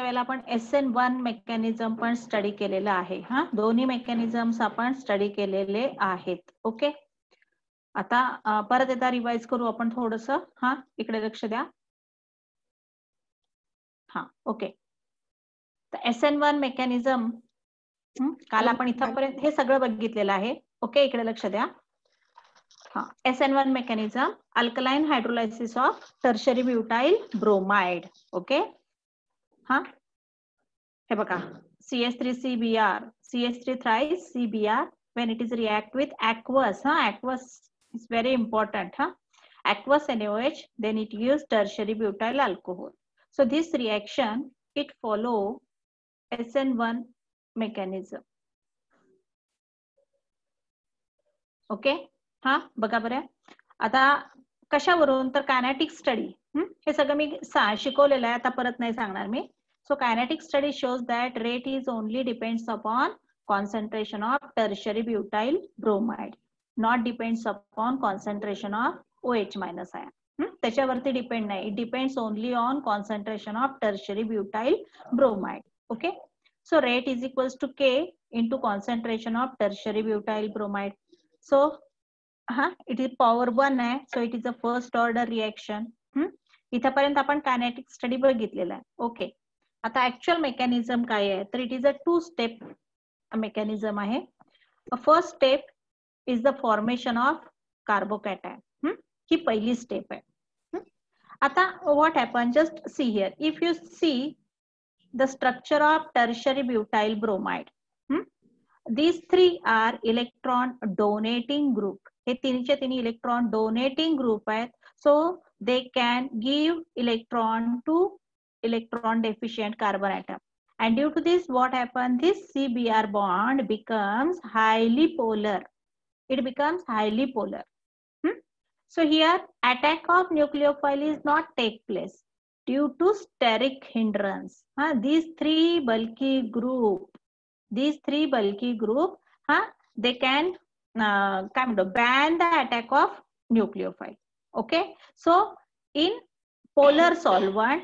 मागच्या वेळेला आपण SN1 मेकॅनिझम पण स्टडी केलेलं आहे. हा, दोन्ही मेकॅनिझम्स आपण स्टडी केलेले आहेत. ओके, आता परत एकदा रिवाइज करू आपण थोडस. हा, इकडे लक्ष द्या. हा, ओके. तर SN1 मेकॅनिझम काल आपण इथपर्यंत हे सगळं बघितलेलं आहे. ओके, इकडे लक्ष द्या. हा, SN1 mechanism, alkaline hydrolysis of tertiary butyl bromide. Okay, हा, हे बघा, CH3CBr, CH3 thrice CBr when it is react with aqueous. Aqueous is very important. Aqueous NaOH, then it gives tertiary butyl alcohol. So this reaction, it follow SN1 mechanism. Okay, हा, बघा बरं. आता कशावरून, तर kinetic study. हे सगळं मी शिकवलेलं आहे, आता परत नाही सांगणार मी. So kinetic study shows that rate is only depends upon concentration of tertiary butyl bromide, not depends upon concentration of OH minus ion. त्याच्यावरती डिपेंड नाही. It depends only on concentration of tertiary butyl bromide. Okay, so rate is equals to K into concentration of tertiary butyl bromide. So it is power 1 आहे. So it is a first order reaction. इथपर्यंत आपण kinetic study बघितलेला आहे. Okay, आता actual mechanism काय आहे, तर it is a 2 step mechanism आहे. First step is the formation of carbocation. ही पहिली स्टेप आहे. आता what happen, just see here, if you see the structure of tertiary butyl bromide, these three are electron donating group. हे तिन्हीचे तिन्ही electron donating group आहेत. So they can give electron to electron deficient carbon atom, and due to this what happens, this CBr bond becomes highly polar. It becomes highly polar. So here attack of nucleophile is not take place due to steric hindrance. These three bulky group they can ban the attack of nucleophile. Okay, so in polar solvent,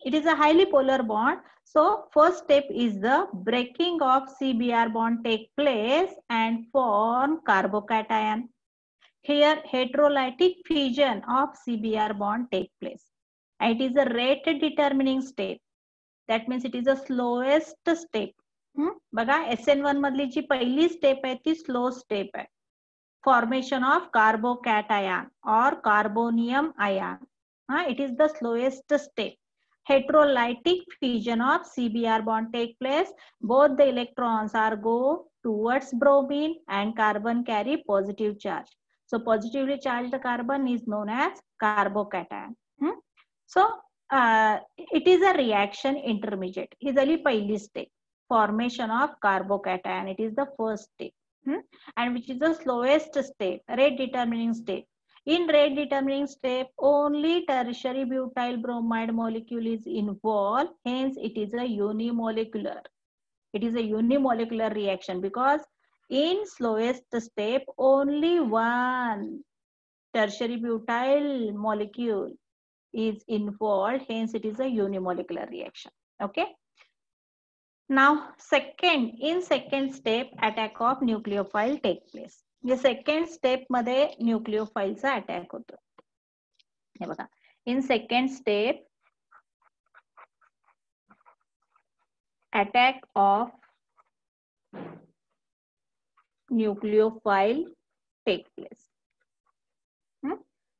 it is a highly polar bond. So first step is the breaking of CBr bond take place and form carbocation. Here heterolytic fusion of CBr bond take place. It is a rate determining step. That means it is the slowest step. बघा, SN1 मधली जी पहिली step आहे ती slow step आहे. Formation of carbocation और carbonium ion. It is the slowest step. Heterolytic fusion of CBr bond take place. Both the electrons are go towards bromine and carbon carry positive charge. So positively charged carbon is known as carbocation. So it is a reaction intermediate. ही झाली पहिली step. Formation of carbocation. It is the first step. And which is the slowest step, rate determining step. In rate determining step, only tertiary butyl bromide molecule is involved. Hence, it is a unimolecular. It is a unimolecular reaction because in slowest step, only one tertiary butyl molecule is involved. Hence, it is a unimolecular reaction. Okay. Now, in second step, attack of nucleophile take place. ये second step मध्ये न्यूक्लिओफाइलचा attack होतो. हे बघा, in second step attack of nucleophile take place.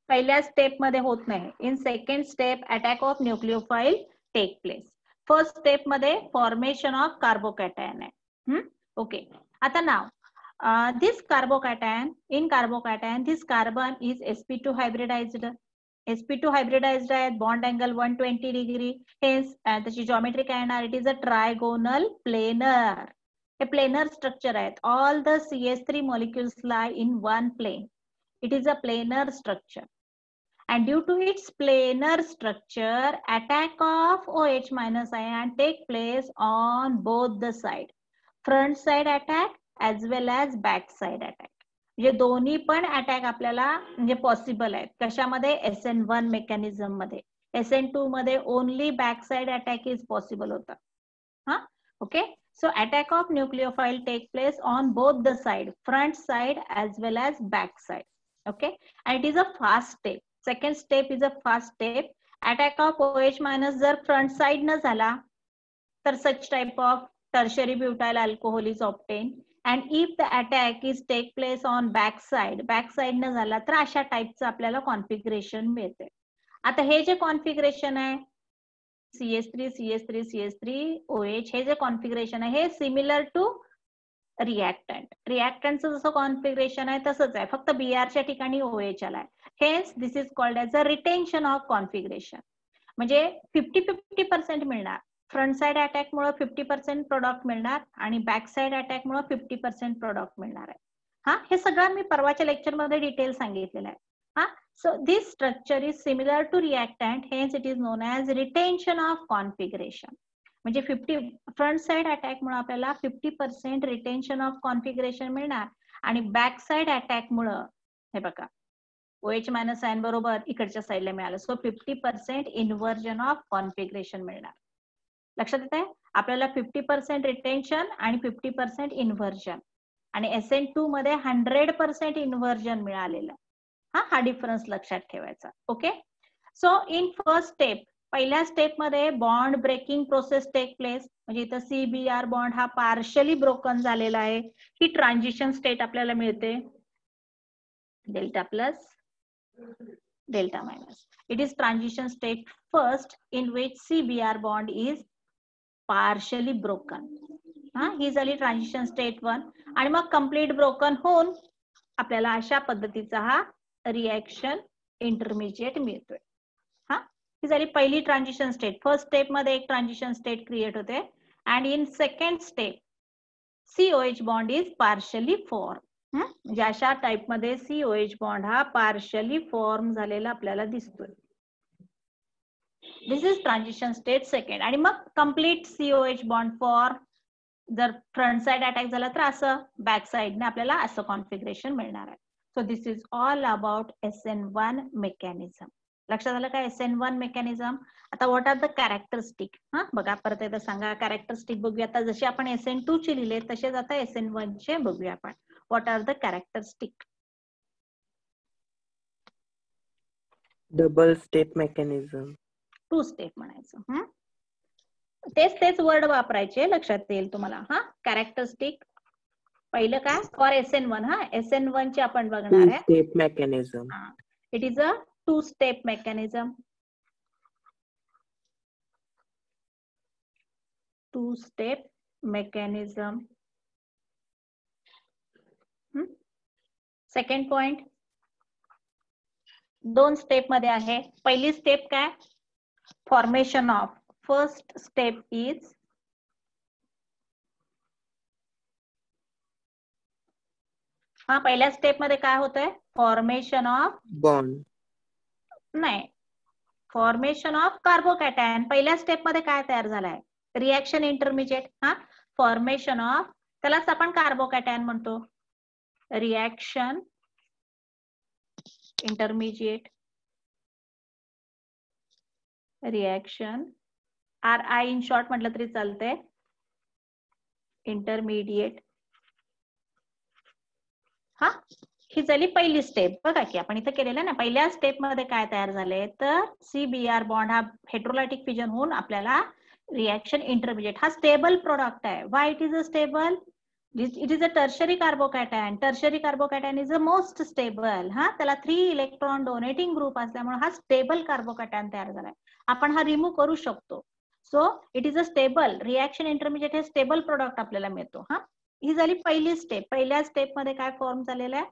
पहिल्या step मध्ये होत नाही. In second step attack of nucleophile take place. First step मध्ये फॉर्मेशन ऑफ कार्बोकॅटायन आहे. ओके, आता नाव this carbocation, in carbocation this carbon is sp2 hybridized. sp2 hybridized आहे, bond angle 120 degree. Hence त्याची geometric identity is a trigonal planar. हे planar structure आहेत. All the CH3 molecules lie in one plane. It is a planar structure. And due to its planar structure, attack of OH minus ion take place on both the side. Front side attack as well as back side attack. म्हणजे दोन्ही पण attack आपल्याला म्हणजे possible आहेत. कशामध्ये, SN1 mechanism मध्ये. SN2 मध्ये only back side attack is possible होता. हा, okay. So attack of nucleophile take place on both the side, front side as well as back side. Okay, and it is a fast step. Second step is a fast step. Attack of OH minus जर front side न झाला तर such type of tertiary butyl alcohol is obtained. And if the attack is take place on back side न झाला तर अशा टाइपचं आपल्याला configuration मिळते. आता हे जे कॉन्फिगरेशन आहे CH3 CH3 CH3 OH हे जे कॉन्फिगरेशन आहे हे सिमिलर टू रिएक्टंटचं जसं कॉन्फिगरेशन आहे तसंच आहे, फक्त BRच्या ठिकाणी OH आलाय. Hence this is called as a retention of configuration. म्हणजे 50-50% मिळणार. फ्रंट साइड अटॅक मुळे 50% प्रोडक्ट मिळणार आणि बॅक साइड अटॅक मुळे 50% प्रोडक्ट मिळणार आहे. हा, हे सगळं मी परवाच्या लेक्चरमध्ये डिटेल सांगितलेलं आहे. हा, so this structure is similar to reactant, hence it is known as retention of configuration. म्हणजे 50 फ्रंट साइड अटॅक मुळे आपल्याला 50% रिटेन्शन ऑफ कॉन्फिगरेशन मिळणार आणि बॅक साइड अटॅक मुळे हे बघा OH मायनस आयन बरोबर इकडच्या साईडला मिळालं. सो 50% इन्व्हर्जन ऑफ कॉन्फिगरेशन मिळणार. लक्षात येत आहे आपल्याला 50% रिटेन्शन आणि 50% इन्व्हर्जन आणि SN2 मध्ये 100% इन्व्हर्जन मिळालेलं. हा डिफरन्स लक्षात ठेवायचा. Okay, so in first step पहिल्या स्टेप मध्ये bond breaking process take place. म्हणजे इथं CBr बॉन्ड हा पार्शली ब्रोकन झालेला आहे. ही ट्रान्झिशन स्टेट आपल्याला मिळते delta plus delta minus. It is transition state first in which CBr bond is partially broken. हा, ही झाली ट्रान्झिशन स्टेट 1 आणि मग कंप्लीट ब्रोकन होऊन आपल्याला अशा पद्धतीचा हा रिएक्शन इंटरमिजिएट मिळतोय. हा, ही झाली पहिली ट्रान्झिशन स्टेट. फर्स्ट स्टेप मध्ये एक ट्रान्झिशन स्टेट क्रिएट होते and in second step COH bond is partially form. म्हणजे अशा टाइप मध्ये COH बॉन्ड हा पार्शली फॉर्म झालेला आपल्याला दिसतोय. दिस इज ट्रान्झिशन स्टेट सेकंड. आणि मग कंप्लीट COH बॉन्ड फॉर जर फ्रंट साइड अटॅक झाला तर असं, बॅक साइडने आपल्याला असं कॉन्फिगरेशन मिळणार आहे. So this is all about SN1 mechanism. लक्षात आलं का SN1 मेकॅनिझम? आता व्हॉट आर द कॅरेक्टरिस्टिक. हा, बघा परत एकदा सांगा कॅरेक्टरिस्टिक बघूया. आता जसे आपण SN2 चे लिहिले तसेच आता SN1 चे बघूया आपण. What are the characteristic? Double step mechanism. 2 step म्हणायचं. तेच वर्ड वापरायचे, लक्षात येईल तुम्हाला. हा, कॅरेक्टरिस्टिक पहिलं काय फॉर SN1. हा, SN1 चे आपण बघणार आहे. 2 step mechanism. It is a 2 step mechanism. 2 step mechanism. Second point 2 step मध्ये आहे. पहिली स्टेप काय? Formation of. First step is हा, पहिल्या स्टेप मध्ये काय होतंय? Formation of bond. नाही, फॉर्मेशन ऑफ कार्बोकॅटायन. पहिल्या स्टेप मध्ये काय तयार झालाय? Reaction intermediate. हा, फॉर्मेशन ऑफ, त्यालाच आपण कार्बोकॅटायन म्हणतो. Reaction intermediate. Reaction RI in short म्हटलं तरी चालतंय. इंटरमिडिएट. हा, ही झाली पहिली स्टेप. बघा की आपण इथं केलेलं ना, पहिल्या स्टेप मध्ये काय तयार झाले तर CBr बॉन्ड हा हेट्रोलायटिक फिजन होऊन आपल्याला रिएक्शन इंटरमिजिएट हा स्टेबल प्रोडक्ट आहे. Why it is a stable? It is a tertiary carbocation. Tertiary carbocation is a most stable. हा, त्याला 3 इलेक्ट्रॉन डोनेटिंग ग्रुप असल्यामुळे हा स्टेबल कार्बोकॅटायन तयार झालाय. आपण हा रिमूव्ह करू शकतो. So it is a stable reaction intermediate हे स्टेबल प्रोडक्ट आपल्याला मिळतो. हा, ही झाली पहिली स्टेप. पहिल्या स्टेप मध्ये काय फॉर्म झालेला आहे?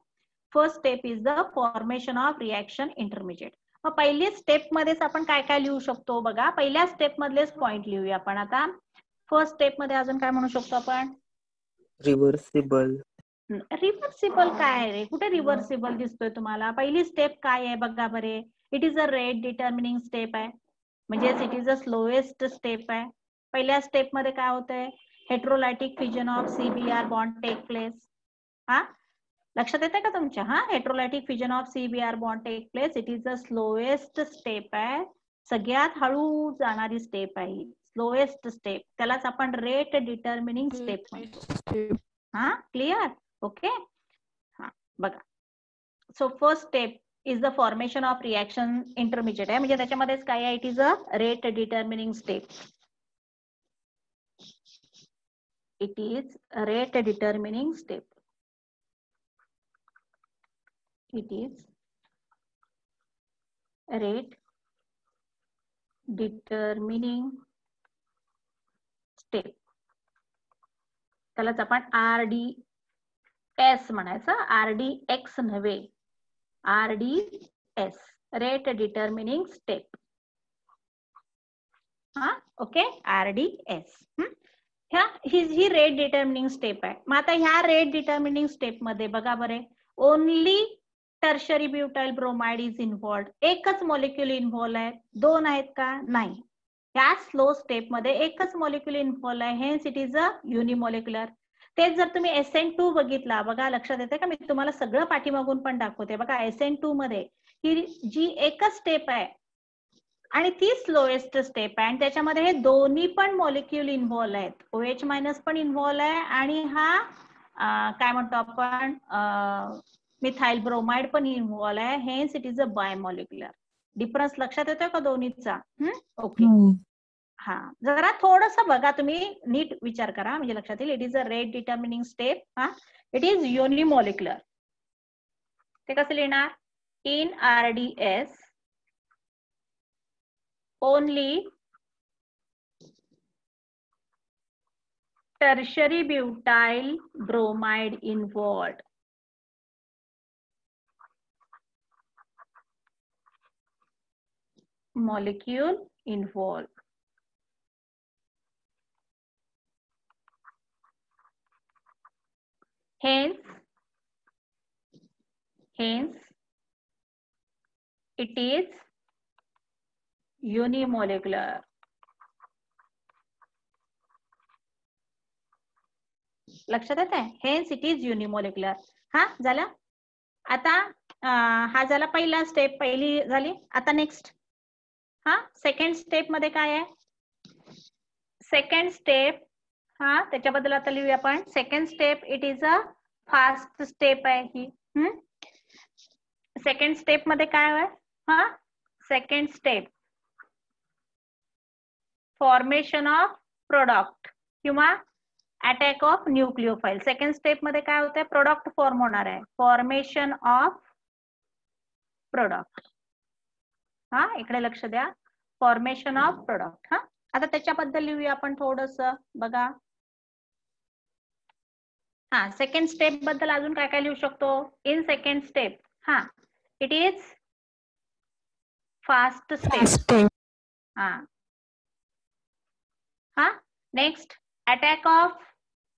First step is the formation of reaction intermediate. मग पहिली स्टेप मध्येच आपण काय काय लिहू शकतो बघा. पहिल्या स्टेप मधलेच पॉइंट लिहूया आपण. आता फर्स्ट स्टेप मध्ये अजून काय म्हणू शकतो आपण? रिव्हर्सिबल. रिव्हर्सिबल काय रे? कुठे रिव्हर्सिबल दिसतोय तुम्हाला? पहिली स्टेप काय आहे बघा बरे. It is a rate determining step आहे. म्हणजेच it is a slowest step आहे. पहिल्या स्टेप मध्ये काय होतंय? Heterolytic fission of CBr bond take place. हा, लक्षात येते का तुमच्या? हा, heterolytic fission of CBr bond take place. It is the slowest step आहे. सगळ्यात हळू जाणारी स्टेप आहे, स्लोएस्ट स्टेप, त्यालाच आपण रेट डिटर्मिनिंग स्टेप म्हणतो. हा, क्लिअर? ओके. हा बघा, so first step is the formation of reaction intermediate आहे, म्हणजे त्याच्यामध्येच काय आहे, it is a rate determining step. It is rate determining step. It is rate determining step. त्यालाच आपण RDS म्हणायचं, RDX नव्हे, RDS, रेट डिटर्मिनिंग स्टेप. हा, ओके, RDS. ही रेट डिटर्मिनिंग स्टेप आहे. मग आता ह्या रेट डिटर्मिनिंग स्टेप मध्ये बघा बरे, only tertiary butyl bromide is involved. एकच मॉलिक्युल इन्व्हॉल्व आहे, दोन आहेत का? नाही. ह्या स्लो स्टेप मध्ये एकच मॉलिक्युल इन्व्हॉल्व आहे, हेन्स इट इज अ युनिमॉलिक्युलर. तेच जर तुम्ही SN2 बघितला, बघा लक्षात येते का, मी तुम्हाला सगळं पाठीमागून पण दाखवते. बघा SN2 मध्ये ही जी एकच स्टेप आहे आणि ती स्लोएस्ट स्टेप आहे, आणि त्याच्यामध्ये हे दोन्ही पण मॉलिक्युल इन्व्हॉल्व आहेत. OH मायनस पण इन्व्हॉल्व आहे, आणि हा काय म्हणतो आपण, मिथाइल ब्रोमाइड पण इन्व्हॉल्व आहे, hence it is a bimolecular. Difference लक्षात येतोय का दोन्हीचा? ओके. हा, जरा थोडस बघा, तुम्ही नीट विचार करा म्हणजे लक्षात येईल. It is a rate determining step. हा, इट इज युनिमॉलिक्युलर. ते कसं लिहिणार? In RDS only tertiary butyl bromide involved. Molecule involved. Hence it is unimolecular. लक्षात येत आहे? Hence it is unimolecular. हा झाला. आता हा झाला पहिला स्टेप, पहिली झाली. आता नेक्स्ट, हा सेकंड स्टेप मध्ये काय आहे? सेकंड स्टेप, हा त्याच्याबद्दल आता लिहूया आपण. Second step it is a fast step आहे ही. सेकंड स्टेप मध्ये काय आहे? हा, second step formation of product किंवा अटॅक ऑफ न्यूक्लिओफाइल. सेकंड स्टेप मध्ये काय होतंय? प्रोडक्ट फॉर्म होणार आहे, फॉर्मेशन ऑफ प्रोडक्ट. हा, इकडे लक्ष द्या, फॉर्मेशन ऑफ प्रोडक्ट. हा, आता त्याच्याबद्दल लिहूया आपण थोडस. बघा, हा सेकंड स्टेप बद्दल अजून काय काय लिहू शकतो? इन सेकंड स्टेप, हा इट इज फास्ट स्टेप. हा, next attack of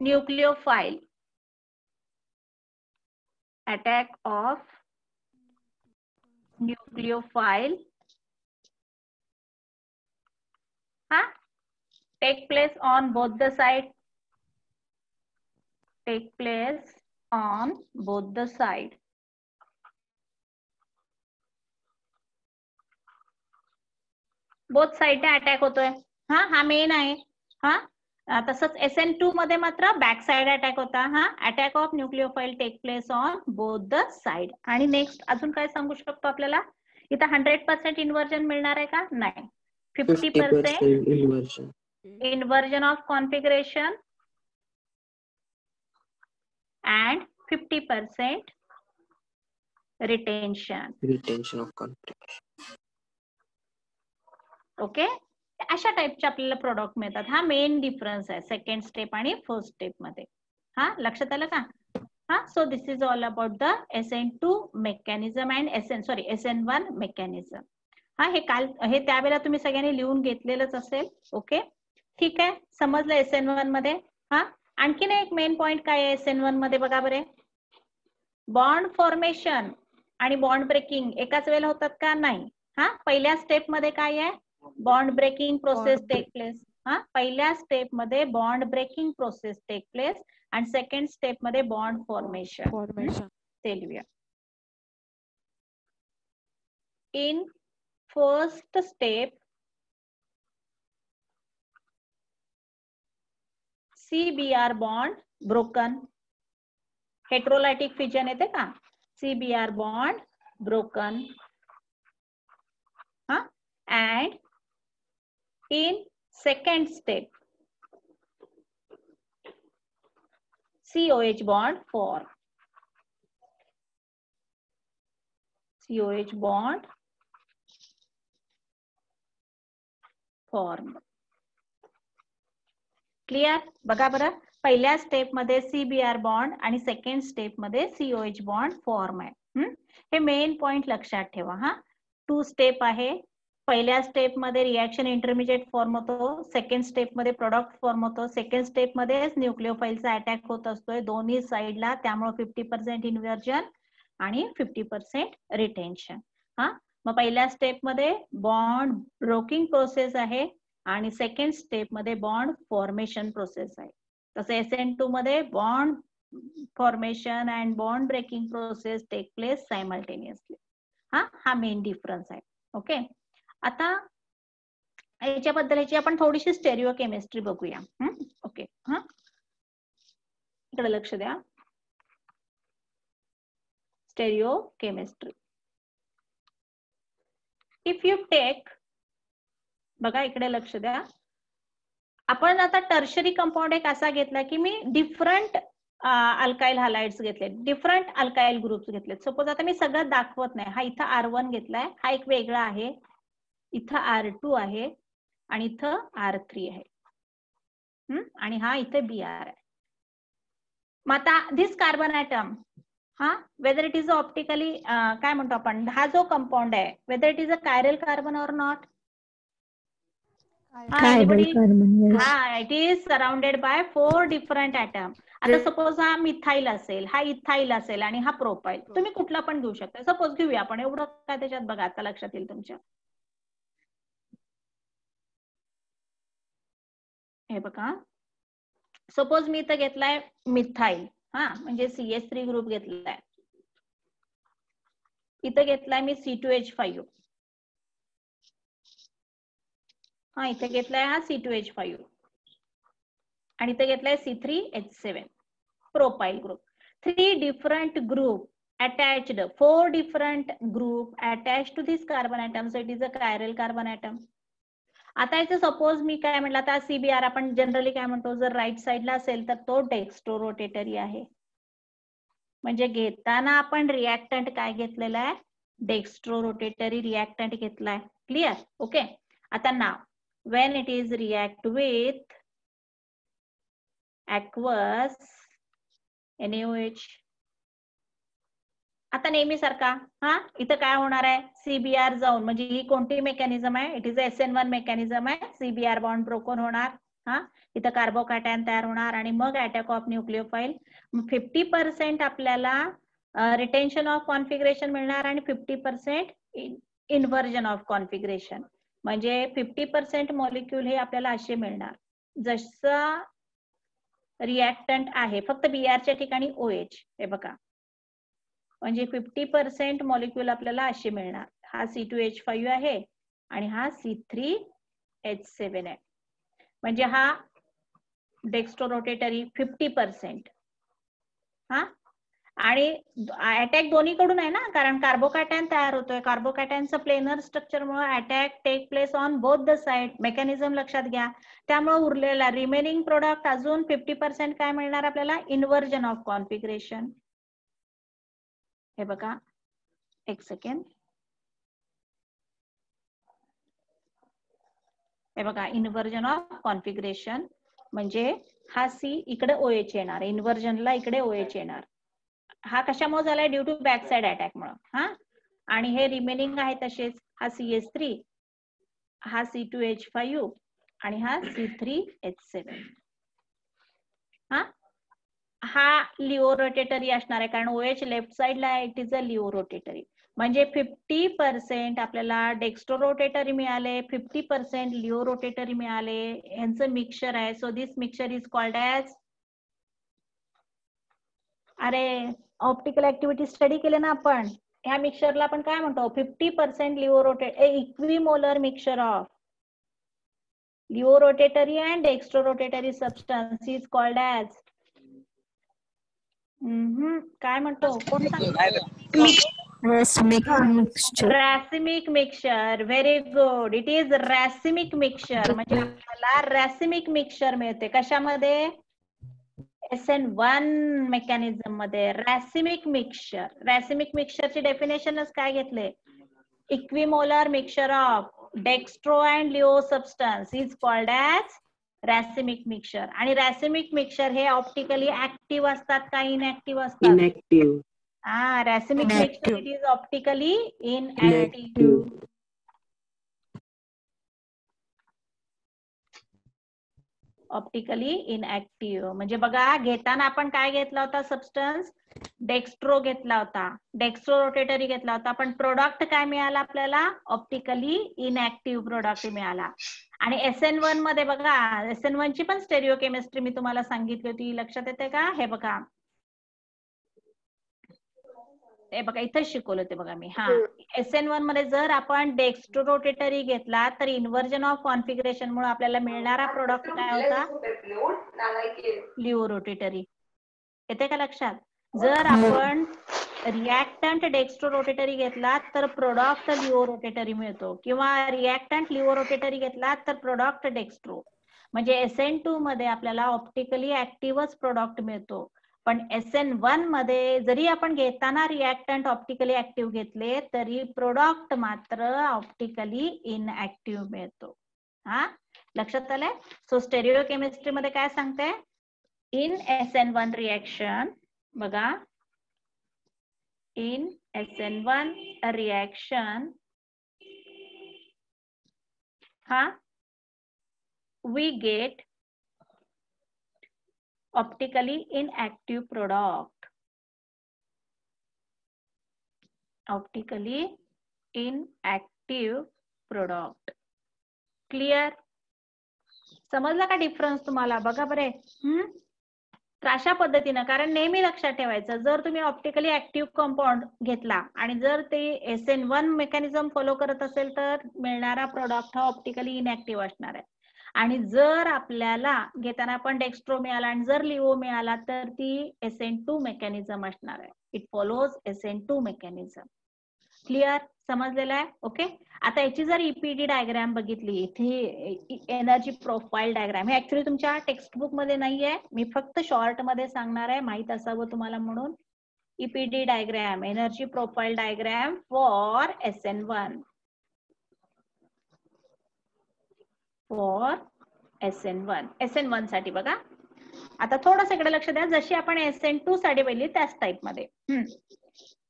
nucleophile. Attack of nucleophile take place on both the side. Take place on both the side. Both side attack होतोय. हा मेन आहे. हा, तसंच SN2 मध्ये मात्र बॅक साइड अटॅक होता. हा, attack of nucleophile take place on both the side. आणि नेक्स्ट अजून काय सांगू शकतो आपल्याला? इथं 100% इन्व्हर्जन मिळणार आहे का? नाही. 50% inversion. Inversion of configuration and 50% retention. Retention of configuration. Okay, अशा टाइपचे आपल्याला प्रोडक्ट मिळतात. हा मेन डिफरन्स आहे सेकंड स्टेप आणि फर्स्ट स्टेप मध्ये. हा, लक्षात आलं का? हा, so this is all about the SN2 mechanism and SN1 mechanism. हा, हे त्यावेळेला तुम्ही सगळ्यांनी लिहून घेतलेलंच असेल. ओके, ठीक आहे, समजलं SN1 मध्ये. हा, आणखीन एक मेन पॉइंट काय आहे SN1 मध्ये? बघा बरे, बॉन्ड फॉर्मेशन आणि बॉन्ड ब्रेकिंग एकाच वेळेला होतात का? नाही. हा, पहिल्या स्टेप मध्ये काय आहे? Bond breaking process take place. हा, पहिल्या स्टेप मध्ये bond breaking process take place आणि सेकंड स्टेप मध्ये बॉन्ड फॉर्मेशन. ते लिहूया. In first step CBr bond broken. Heterolytic fission येते का? CBr bond broken. And in second step, COH bond form. COH bond form. Clear? बघा बरं, पहिल्या step मध्ये CBr बॉन्ड आणि सेकंड स्टेप मध्ये COH बॉन्ड फॉर्म आहे. हे मेन पॉइंट लक्षात ठेवा. 2 स्टेप आहे. पहिल्या स्टेप मध्ये रिएक्शन इंटरमिजिएट फॉर्म होतो, सेकंड स्टेप मध्ये प्रोडक्ट फॉर्म होतो. सेकंड स्टेप मध्येच न्यूक्लिओफाइलचा अटॅक होत असतोय दोन्ही साइडला, त्यामुळे 50% इन्व्हर्जन आणि 50% रिटेन्शन. मग पहिल्या स्टेप मध्ये बॉन्ड ब्रोकिंग प्रोसेस आहे आणि सेकंड स्टेप मध्ये बॉन्ड फॉर्मेशन प्रोसेस आहे. तसे SN2 मध्ये bond formation and bond breaking process take place simultaneously. हा मेन डिफरन्स आहे. ओके, आता याच्याबद्दल आपण थोडीशी स्टेरिओ केमिस्ट्री बघूया. ओके, इकडे लक्ष द्या. Stereochemistry. If you take, बघा इकडे लक्ष द्या. आपण आता टर्शरी कंपाऊंड एक असा घेतला की मी डिफरंट अल्काइल हॅलाइड्स घेतले, डिफरंट अल्काइल ग्रुप्स घेतले. सपोज आता मी सगळं दाखवत नाही. हा इथं R1 घेतलाय, हा एक वेगळा आहे, इथं R2 आहे आणि इथं R3 आहे, आणि हा इथे Br आहे. मग आता this carbon atom, whether it is optically काय म्हणतो आपण, हा जो कंपाऊंड आहे, whether it is a chiral carbon or not. It is surrounded by 4 different atom. आता सपोज हा मिथाईल असेल, हा इथाईल असेल आणि हा प्रोपाईल. तुम्ही कुठला पण घेऊ शकता. सपोज घेऊया आपण, एवढं काय त्याच्यात बघा, आता लक्षात येईल तुमच्या. हे बघा, सपोज मी इथं घेतलाय मिथाईल, म्हणजे CH3 ग्रुप घेतलाय. इथं घेतलाय मी C2H5, इथे घेतलाय हा C2H5 आणि इथे घेतलाय C3H7 profile group. 3 different group attached, 4 different group attached to this carbon atom, so it is a chiral carbon atom. आता याचं सपोज मी काय म्हटलं, आता CBr आपण जनरली काय म्हणतो, जर राईट साइडला असेल तर तो डेक्स्ट्रो रोटेटरी आहे. म्हणजे घेताना आपण रिएक्टंट काय घेतलेला आहे, डेक्स्ट्रो रोटेटरी रिएक्टंट घेतलाय. क्लिअर? ओके. आता नाव when it is react with aqueous NaOH, आता नेहमी सारखा इथं काय होणार आहे, CBr जाऊन, म्हणजे ही कोणती मेकॅनिझम आहे, इट इज SN1 मेकॅनिझम आहे. CBr बॉन्ड ब्रोकन होणार, इथं कार्बोकॅटायन तयार होणार आणि मग अटॅक ऑफ न्यूक्लिओफाइल. 50% आपल्याला रिटेन्शन ऑफ कॉन्फिगरेशन मिळणार आणि 50% इन्व्हर्जन ऑफ कॉन्फिगरेशन. म्हणजे 50% मॉलिक्यूल हे आपल्याला असे मिळणार जसं रिएक्टंट आहे, फक्त Br च्या ठिकाणी OH. हे बघा, म्हणजे 50% मॉलिक्यूल आपल्याला असे मिळणार. हा C2H5 आहे आणि हा C3H7 आहे. म्हणजे हा डेक्स्ट्रो रोटेटरी 50%. आणि अटॅक दोन्हीकडून आहे ना, कारण कार्बोकॅटायन तयार होतोय. कार्बोकॅटायनचं प्लेनर स्ट्रक्चरमुळे attack take place on both the side. Mechanism लक्षात घ्या. त्यामुळे उरलेला रिमेनिंग प्रोडक्ट अजून 50% काय मिळणार आपल्याला, इन्व्हर्जन ऑफ कॉन्फिगरेशन. हे बघा, एक सेकंड. हे बघा, इन्व्हर्जन ऑफ कॉन्फिगरेशन म्हणजे हा C इकडे OH येणार, इन्व्हर्जनला इकडे OH येणार. हा कशामुळे झालाय, due to back side attack मुळे. आणि हे रिमेनिंग आहे तसेच, हा CH3, हा C2H5 आणि हा C3H7. हा लिओ रोटेटरी असणार आहे, कारण OH लेफ्ट साइडला आहे, it is a levorotatory. म्हणजे 50% आपल्याला डेक्स्ट्रो रोटेटरी मिळाले, 50% लिओ रोटेटरी मिळाले. यांचं मिक्सचर आहे. So this mixture is called as, अरे ऑप्टिकल ऍक्टिव्हिटी स्टडी केले ना आपण, ह्या मिक्सचरला आपण काय म्हणतो, 50% Leo rotate, equimolar mixture of Leo-rotatory and dextro-rotatory substance is called as काय म्हणतो कोण सांगतो? Racemic mixture. Very good. It is racemic mixture. म्हणजे आपल्याला racemic mixture मिळते कशामध्ये? SN1 मेकॅनिझम मध्ये racemic mixture. Racemic mixture ची डेफिनेशनच काय घेतले? Equimolar mixture of dextro and leo substance is called as racemic mixture. आणि racemic mixture हे ऑप्टिकली ऍक्टिव्ह असतात का इनऍक्टिव्ह असतात? Inactive. Racemic mixture it is optically inactive. Optically inactive म्हणजे बघा घेताना आपण काय घेतला होता सबस्टन्स? डेक्स्ट्रो घेतला होता, डेक्स्ट्रो रोटेटरी घेतला होता, पण प्रोडक्ट काय मिळाला आपल्याला? ऑप्टिकली इनऍक्टिव्ह प्रोडक्ट मिळाला. आणि SN1 मध्ये बघा SN1 ची पण स्टेरिओ केमिस्ट्री मी तुम्हाला सांगितली होती, लक्षात येते का? हे बघा इथं शिकवलं ते बघा मी. SN1 मध्ये जर आपण डेक्स्ट्रो रोटेटरी घेतला तर इन्व्हर्जन ऑफ कॉन्फिगरेशन मुळे आपल्याला मिळणारा प्रोडक्ट काय होता? Levorotatory. येते का लक्षात? जर आपण रिएक्टंट डेक्स्ट्रो रोटेटरी घेतला तर प्रोडक्ट लिओ रोटेटरी मिळतो, किंवा रिएक्टंट लिओ रोटेटरी घेतला तर प्रोडक्ट डेक्स्ट्रो. म्हणजे SN2 मध्ये आपल्याला ऑप्टिकली ऍक्टिव्हच प्रोडक्ट मिळतो, पण SN1 मध्ये जरी आपण घेताना रिएक्टंट ऑप्टिकली ऍक्टिव्ह घेतले तरी प्रोडक्ट मात्र ऑप्टिकली इनऍक्टिव्ह मिळतो. लक्षात आलंय? सो स्टेरिओ केमिस्ट्री मध्ये काय सांगते? इन SN1 रिएक्शन बघा, in SN1 reaction we get optically inactive product. Optically inactive product. Clear? समजला का डिफरन्स तुम्हाला? बघा बरे. तर अशा पद्धतीनं, कारण नेहमी लक्षात ठेवायचं, जर तुम्ही ऑप्टिकली ऍक्टिव्ह कंपाऊंड घेतला आणि जर ते SN1 मेकॅनिझम फॉलो करत असेल तर मिळणारा प्रोडक्ट हा ऑप्टिकली इनऍक्टिव्ह असणार आहे. आणि जर आपल्याला घेताना आपण डेक्स्ट्रो मिळाला आणि जर लिओ मिळाला तर ती SN2 मेकॅनिझम असणार आहे. It follows SN2 mechanism. Clear? समजलेलं आहे? ओके. आता याची जर EPD डायग्राम बघितली, इथे एनर्जी प्रोफाईल डायग्राम, हे ऍक्च्युली तुमच्या टेक्स्ट बुक मध्ये नाहीये, मी फक्त शॉर्ट मध्ये सांगणार आहे, माहित असावं तुम्हाला म्हणून. EPD diagram, energy profile diagram for SN1. For SN1 साठी बघा. आता थोडंसं इकडे लक्ष द्या, जशी आपण SN2 साठी पहिली त्याच टाइप मध्ये.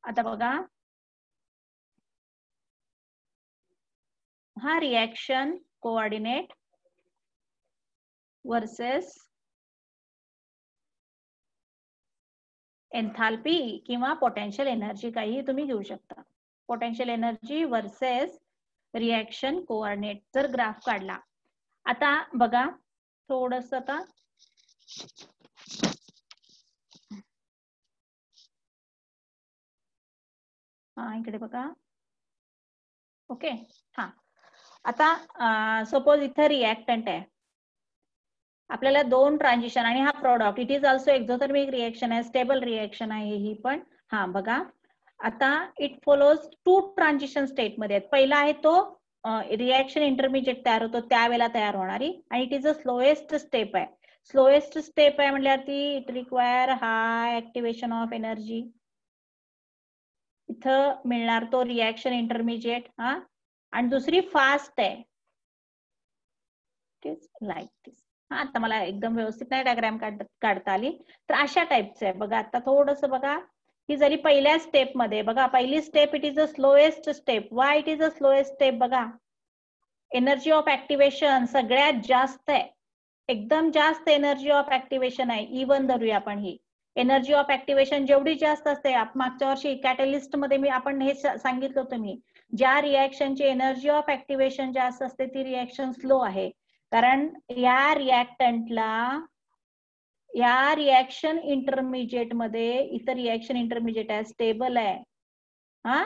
आता बघा, हा रिएक्शन कोऑर्डिनेट वर्सेस एन्थाल्पी किंवा पोटेन्शियल एनर्जी काही तुम्ही घेऊ शकता. Potential energy versus reaction coordinate जर ग्राफ काढला. आता बघा थोडस, आता इकडे बघा. ओके. आता सपोज इथं रिएक्टंट आहे, आपल्याला दोन ट्रान्झिशन आणि हा product, it is also exothermic reaction आहे, स्टेबल रिएक्शन आहे ही पण. बघा आता इट फॉलोज 2 ट्रान्झिशन स्टेट मध्ये आहेत. पहिला आहे तो रिएक्शन इंटरमिजिएट तयार होतो त्यावेळेला तयार होणारी, आणि it is a slowest step आहे. स्लोएस्ट स्टेप आहे म्हटल्यावरती it require high activation of energy. इथं मिळणार तो रिएक्शन इंटरमिजिएट, आणि दुसरी फास्ट आहे, लाईक दिस. आता मला एकदम व्यवस्थित नाही डायग्राम काढता आली, तर अशा टाइपचं आहे बघा. आता थोडस बघा, की जरी पहिल्या स्टेप मध्ये बघा, पहिली step it is a slowest step. Why it is a slowest step? बघा एनर्जी ऑफ ऍक्टिव्हेशन सगळ्यात जास्त आहे, एकदम जास्त एनर्जी ऑफ ऍक्टिव्हेशन आहे. इवन धरूया आपण, ही एनर्जी ऑफ ऍक्टिव्हेशन जेवढी जास्त असते, मागच्या वर्षी कॅटलिस्ट मध्ये मी आपण हे सांगितलं होतं मी, ज्या रिएक्शनची एनर्जी ऑफ ऍक्टिव्हेशन जास्त असते ती रिएक्शन स्लो आहे, कारण या रिएक्टंटला या रिएक्शन इंटरमिजिएट मध्ये, इतर रिएक्शन इंटरमिजिएट आहे, स्टेबल आहे,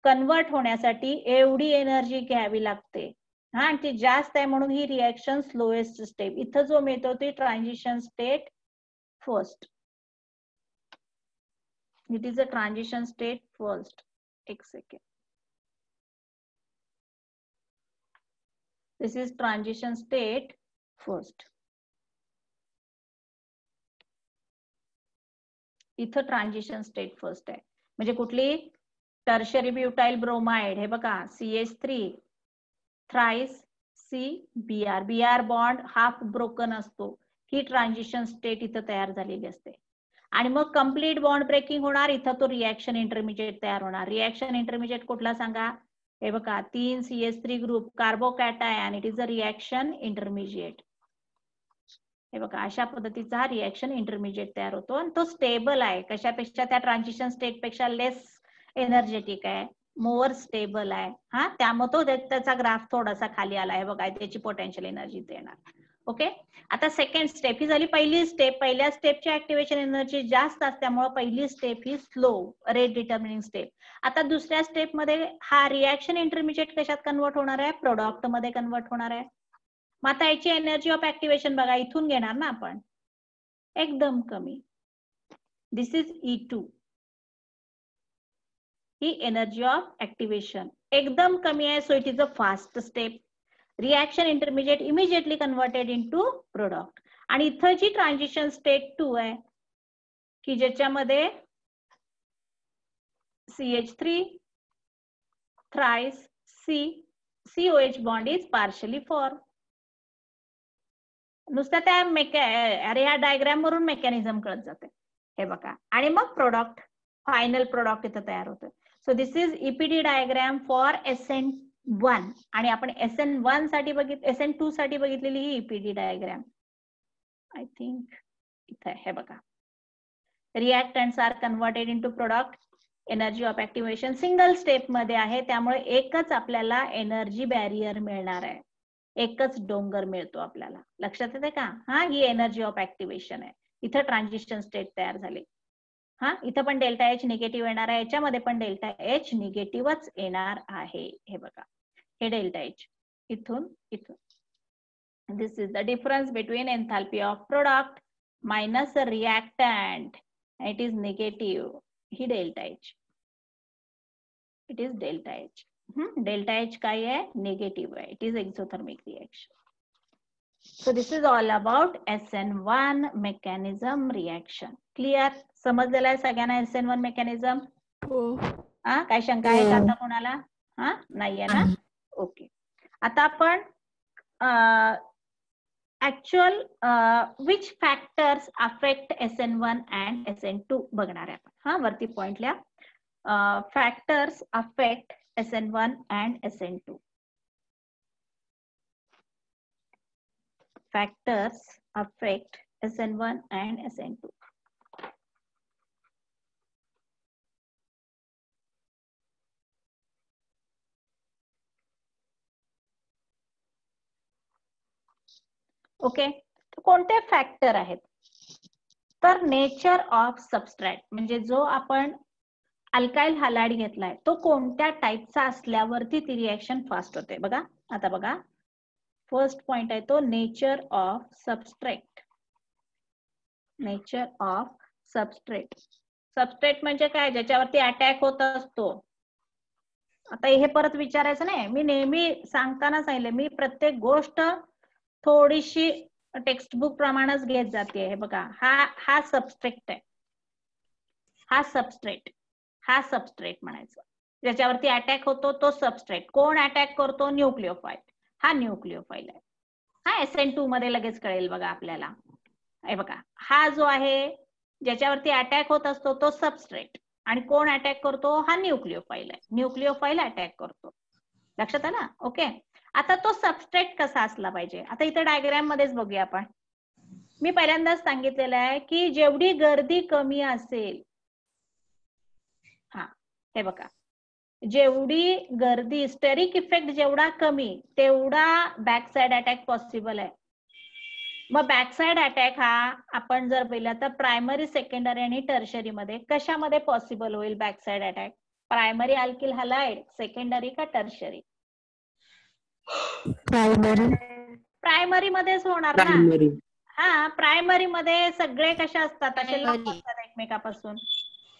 कन्वर्ट होण्यासाठी एवढी एनर्जी घ्यावी लागते. हा, आणि ती जास्त आहे म्हणून ही रिएक्शन स्लोएस्ट स्टेप. इथं जो मिळतो ती transition state first. It is a transition state first. एक second. This is transition state first. इथं ट्रान्झिशन स्टेट फर्स्ट आहे. म्हणजे कुठली? Tertiary butyl bromide. हे बघा, CH3 thrice CBr. Br bond half broken असतो. ही ट्रान्झिशन स्टेट इथं तयार झालेली असते. आणि मग कम्प्लीट बॉन्ड ब्रेकिंग होणार. इथं तो रिएक्शन इंटरमिजिएट तयार होणार. रिएक्शन इंटरमिजिएट कुठला सांगा? हे बघा, 3 CH3 group carbocation. It is a reaction intermediate. हे बघा, अशा पद्धतीचा हा रिएक्शन इंटरमिजिएट तयार होतो आणि तो स्टेबल आहे. कशापेक्षा? त्या ट्रान्झिशन स्टेट पेक्षा लेस एनर्जेटिक आहे, मोर स्टेबल आहे. हा, त्यामुळे तो त्याचा ग्राफ थोडासा खाली आला आहे बघा. त्याची पोटेन्शियल एनर्जी देणार. ओके. आता सेकंड स्टेप ही झाली पहिली स्टेप. पहिल्या स्टेपची ऍक्टिव्हेशन एनर्जी जास्त असल्यामुळे पहिली स्टेप ही स्लो रेट डिटर्मिनिंग स्टेप. आता दुसऱ्या स्टेप मध्ये हा रिएक्शन इंटरमिजिएट कशात कन्वर्ट होणार आहे? प्रोडक्ट मध्ये कन्वर्ट होणार आहे. मग आता याची एनर्जी ऑफ ऍक्टिव्हेशन बघा, इथून घेणार ना आपण, एकदम कमी. This is E2. ही एनर्जी ऑफ ऍक्टिव्हेशन एकदम कमी आहे. So it is a fast step. Reaction intermediate immediately converted into product. आणि इथं जी ट्रान्झिशन स्टेट 2 आहे की ज्याच्यामध्ये CH3 thrice COH bond is partially form. नुसतं त्या अरे ह्या डायग्राम वरून मेकॅनिझम कळत जाते. हे बघा, आणि मग प्रोडक्ट, फायनल प्रोडक्ट इथं तयार होतं. So this is EPD diagram for SN1. आणि आपण SN1 साठी SN2 साठी बघितलेली ही EPD डायग्राम. आय थिंक इथं हे बघा, reactants are converted into product. Energy of activation single step मध्ये आहे, त्यामुळे एकच आपल्याला एनर्जी बॅरियर मिळणार आहे. एकच डोंगर मिळतो आपल्याला. लक्षात येते का? हा, ही एनर्जी ऑफ ऍक्टिव्हेशन आहे. इथं ट्रान्झिशन स्टेट तयार झाली. हा, इथं पण डेल्टा H निगेटिव्ह येणार आहे. याच्यामध्ये पण डेल्टा H निगेटिव्हच येणार आहे. हे बघा, हे डेल्टा H इथून इथून. This is the difference between enthalpy of product minus reactant. It is negative. ही delta H. It is delta H. Delta H काय आहे? निगेटिव्ह आहे. It is exothermic reaction. So this is all about SN1 mechanism reaction. Clear? समजलेला आहे सगळ्यांना SN1 mechanism? हा, काय शंका आहे का आता कोणाला? हा, नाहीये ना? ओके. आता आपण actual which factors affect SN1 and SN2 बघणार आहे आपण. हा, वरती पॉइंट लिहा. Factors affect SN1 and SN2. Factors affect SN1 and SN2. Okay. कोणते फॅक्टर आहेत? तर नेचर ऑफ सबस्ट्रॅट, म्हणजे जो आपण अल्काइल हॅलाइड घेतलाय तो कोणत्या टाईपचा असल्यावरती ती रिएक्शन फास्ट होते. बघा, आता बघा, फर्स्ट पॉइंट आहे तो nature of substrate. Nature of substrate. Substrate म्हणजे काय? ज्याच्यावरती अटॅक होत असतो. आता हे परत विचारायचं नाही, मी नेहमी सांगताना सांगितलं, मी प्रत्येक गोष्ट थोडीशी टेक्स्टबुक प्रमाणेच घेत जाते. हे बघा, हा सबस्ट्रेट आहे. हा सबस्ट्रेट, हा सबस्ट्रेट म्हणायचं. ज्याच्यावरती अटॅक होतो तो सबस्ट्रेट. कोण अटॅक करतो? न्यूक्लिओफाइल. हा न्यूक्लिओफाइल आहे. हा SN2 मध्ये लगेच कळेल बघा आपल्याला. हे बघा, हा जो आहे ज्याच्यावरती अटॅक होत असतो तो सबस्ट्रेट, आणि कोण अटॅक करतो? हा न्यूक्लिओफाइल आहे. न्यूक्लिओफाइल अटॅक करतो. लक्षात आहे ना? ओके. आता तो सबस्ट्रेट कसा असला पाहिजे? आता इथे डायग्राम मध्येच बघूया आपण. मी पहिल्यांदाच सांगितलेलं आहे की जेवढी गर्दी कमी असेल, हा हे बघा, जेवढी गर्दी, स्टेरिक इफेक्ट जेवढा कमी तेवढा बॅक साइड अटॅक पॉसिबल आहे. मग बॅक साइड अटॅक हा आपण जर पहिला तर प्रायमरी, सेकंडरी आणि टर्शरी मध्ये कशामध्ये पॉसिबल होईल back side attack? Primary alkyl halide, secondary का टर्शरी? प्रायमरी मध्येच होणार ना. प्रायमरी. हा, प्रायमरी मध्ये सगळे कशा असतात, असे लांब असतात एकमेकापासून.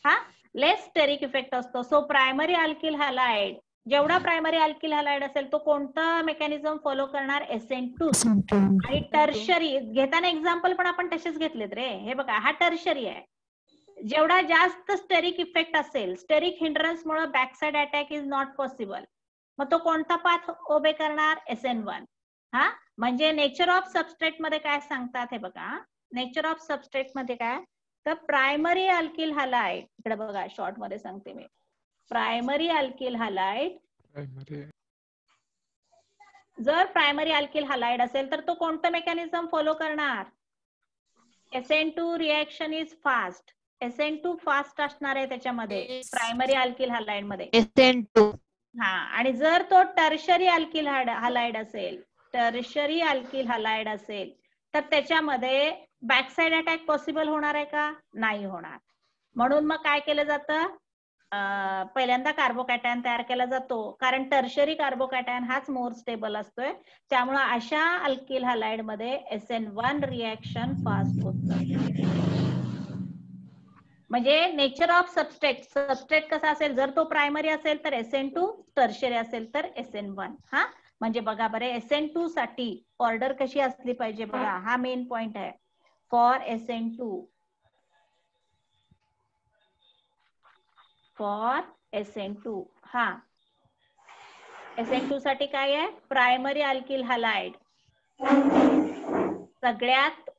हा, लेस स्टेरिक इफेक्ट असतो. सो प्रायमरी अल्किल हॅलाइड, जेवढा प्रायमरी अल्किल हॅलाइड असेल तो कोणता मेकॅनिझम फॉलो करणार, SN2. आणि टर्शरी घेताना एक्झाम्पल पण आपण तसेच घेतलेत रे. हे बघा, हा टर्शरी आहे. जेवढा जास्त स्टेरिक इफेक्ट असेल, स्टेरिक हिंड्रन्स मुळे backside attack is not possible, मग तो कोणता पाथ ओबे करणार, SN1. हा, म्हणजे नेचर ऑफ सबस्ट्रेट मध्ये काय सांगतात हे बघा. नेचर ऑफ सबस्ट्रेट मध्ये काय, तर प्रायमरी अल्किल हॅलाइड, इकडे बघा शॉर्ट मध्ये सांगते मी. प्रायमरी अल्किल हॅलाइड, जर प्रायमरी अल्किल हॅलाइड असेल तर तो कोणतं मेकॅनिझम फॉलो करणार, SN2 reaction is fast. SN2 fast असणार आहे त्याच्यामध्ये, प्रायमरी अल्किल हॅलाइड मध्ये. SN2. हा, आणि जर तो टर्शरी अल्किल हॅलाइड असेल, टर्शरी अल्किल हॅलाइड असेल तर त्याच्यामध्ये बॅकसाइड अटॅक पॉसिबल होणार आहे का, नाही होणार. म्हणून मग काय केलं जातं, पहिल्यांदा कार्बोकॅटायन तयार केला जातो, कारण टर्शरी कार्बोकॅटायन हाच मोर स्टेबल असतोय. त्यामुळे अशा अल्किल हॅलाइड मध्ये SN1 रिएक्शन फास्ट होतं. म्हणजे नेचर ऑफ सबस्ट्रेट, सबस्ट्रेट कसा असेल, जर तो प्रायमरी असेल तर SN2, टर्शरी असेल तर SN1. हा, म्हणजे बघा बरे, SN2 साठी ऑर्डर कशी असली पाहिजे बघा, हा मेन पॉइंट आहे. फॉर SN2, फॉर SN2, हा, SN2 साठी काय आहे, प्रायमरी अल्किल हॅलाइड सगळ्यात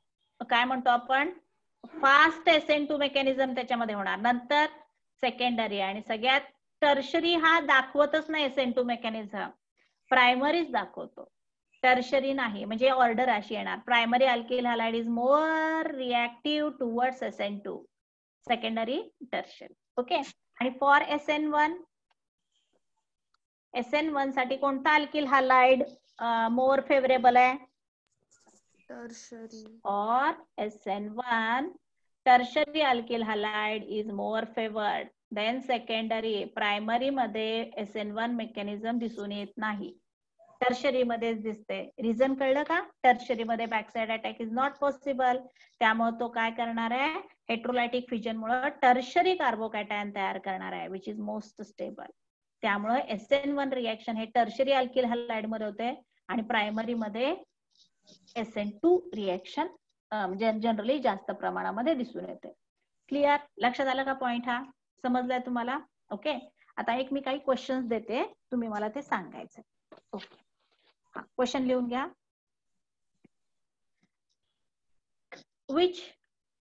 काय म्हणतो आपण, फास्ट SN2 मेकॅनिझम त्याच्यामध्ये होणार. नंतर सेकंडरी, आणि सगळ्यात टर्शरी हा दाखवतच नाही SN2 मेकॅनिझम, प्रायमरीच दाखवतो, टर्शरी नाही. म्हणजे ऑर्डर अशी येणार, primary alkyl halide is more reactive towards SN2, secondary, tertiary. Okay. आणि फॉर SN1, SN1 साठी कोणता अल्किल हॅलाइड मोर फेवरेबल आहे, tertiary. or SN1, tertiary alkyl halide is more favored than secondary. Primary मध्ये SN1 mechanism दिसून येत नाही, tertiary मध्येच दिसते. रिझन कळलं का, टर्शरी मध्ये backside attack is not possible. त्यामुळे तो काय करणार आहे, हेट्रोलायटिक फ्युजन मुळे टर्शरी कार्बोकॅटायन तयार करणार आहे, विच इज मोस्ट स्टेबल. त्यामुळे SN1 रिएक्शन हे टर्शरी अल्किल हॅलाइड मध्ये होते, आणि प्रायमरी मध्ये SN2 रिएक्शन जनरली जास्त प्रमाणामध्ये दिसून येते. क्लिअर, लक्षात आलं का पॉइंट, हा समजलाय तुम्हाला. ओके. आता एक मी काही क्वेश्चन्स देते, तुम्ही मला ते सांगायचं. ओके, हा क्वेश्चन लिहून घ्या. Which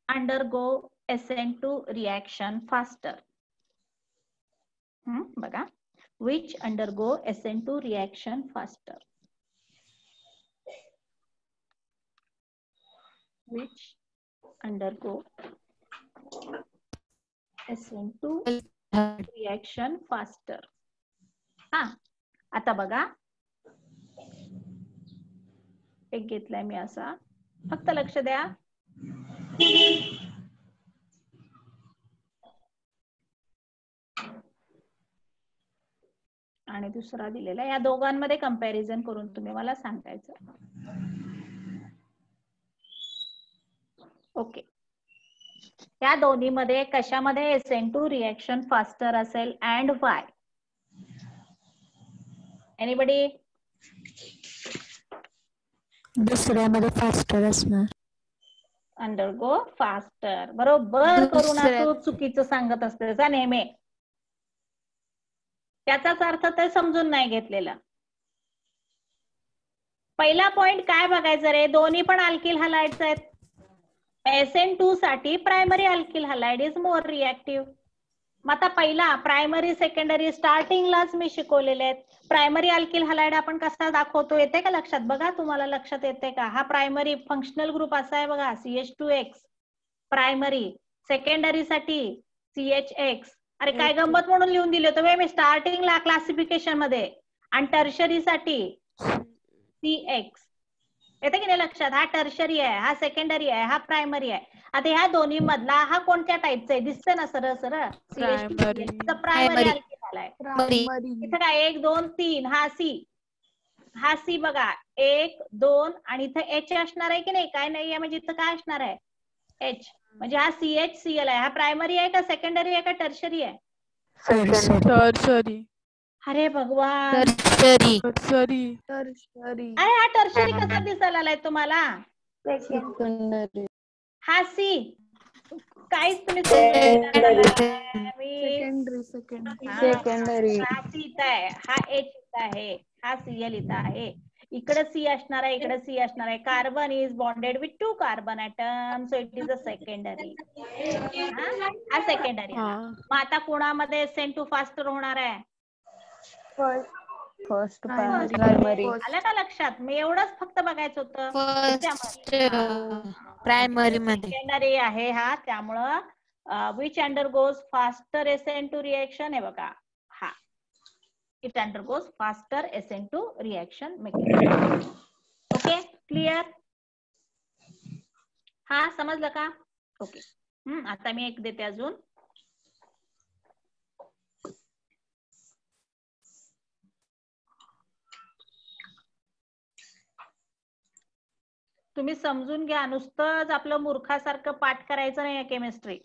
undergo SN2 reaction faster. बघा, which undergo SN2 reaction faster. Which undergo SN2 reaction faster. हा, आता बघा, एक घेतलाय मी असा, फक्त लक्ष द्या. आणि दुसरा दिलेला, या दोघांमध्ये कंपॅरिझन करून तुम्ही मला सांगायचं. ओके, या दोन्ही मध्ये कशामध्ये SN2 रिएक्शन फास्टर असेल अँड वाय. एनीबडी. दुसऱ्यामध्ये फास्टर असणार. अंडरगो फास्टर, बरोबर करून तू चुकीचं सांगत असतेस नेहमी, त्याचाच अर्थ ते समजून नाही घेतलेला. पहिला पॉइंट काय बघायचं रे, दोन्ही पण अल्किल हॅलाइड्स आहेत. SN2 साठी primary alkyl halide is more reactive. मग आता पहिला प्रायमरी सेकंडरी स्टार्टिंगलाच मी शिकवलेले आहेत. प्रायमरी अल्किल हॅलाइड आपण कसा दाखवतो, येते का लक्षात, बघा तुम्हाला लक्षात येते का. हा प्रायमरी फंक्शनल ग्रुप असा आहे बघा, CH2X प्रायमरी. सेकंडरी साठी CHX. अरे काय गंमत म्हणून लिहून दिले होते मी स्टार्टिंगला क्लासिफिकेशन मध्ये. आणि टर्शरी साठी CX. येते की नाही लक्षात, हा टर्शरी आहे, हा सेकंडरी आहे, हा प्रायमरी आहे. आता ह्या दोन्ही मधला हा कोणत्या टाईपचा आहे, दिसते ना सरळ सरळ, प्रायमरी अल्किल हॅलाइड. इथे काय 1 2 3, हा C. हा सी बघा 1 2 आणि इथं एच असणार आहे की नाही, काय नाहीये म्हणजे इथं काय असणार आहे एच, म्हणजे हा CHCl आहे. हा प्रायमरी आहे का सेकंडरी आहे का टर्शरी आहे? टर्शरी. अरे भगवान, टर्शरी. टर्शरी. अरे हा टर्शरी कसा दिसायला आलाय तुम्हाला? सेकंडरी. हा सी काहीच तुम्ही समजून घेणार सेकंडरी. हा सी इथं आहे, हा एच इथं आहे, हा Cl इथं आहे, इकडे सी असणार आहे, इकडे सी असणार आहे. Carbon is bonded with 2 carbon atom, so it is a secondary. हा सेकंडरी आला. मग आता कोणामध्ये SN2 फास्टर होणार आहे? First primary. आलं का लक्षात? मी एवढंच फक्त बघायचं होतं. प्रायमरी मध्ये सेकंडरी आहे हा, त्यामुळं which undergoes faster SN2 reaction आहे बघा, हा it undergoes faster SN2 reaction mechanism. Okay, clear? हा समजलं का? ओके. आता मी एक देते अजून. तुम्ही समजून घ्या, नुसतंच आपलं मूर्खासारखं पाठ करायचं नाही केमिस्ट्री.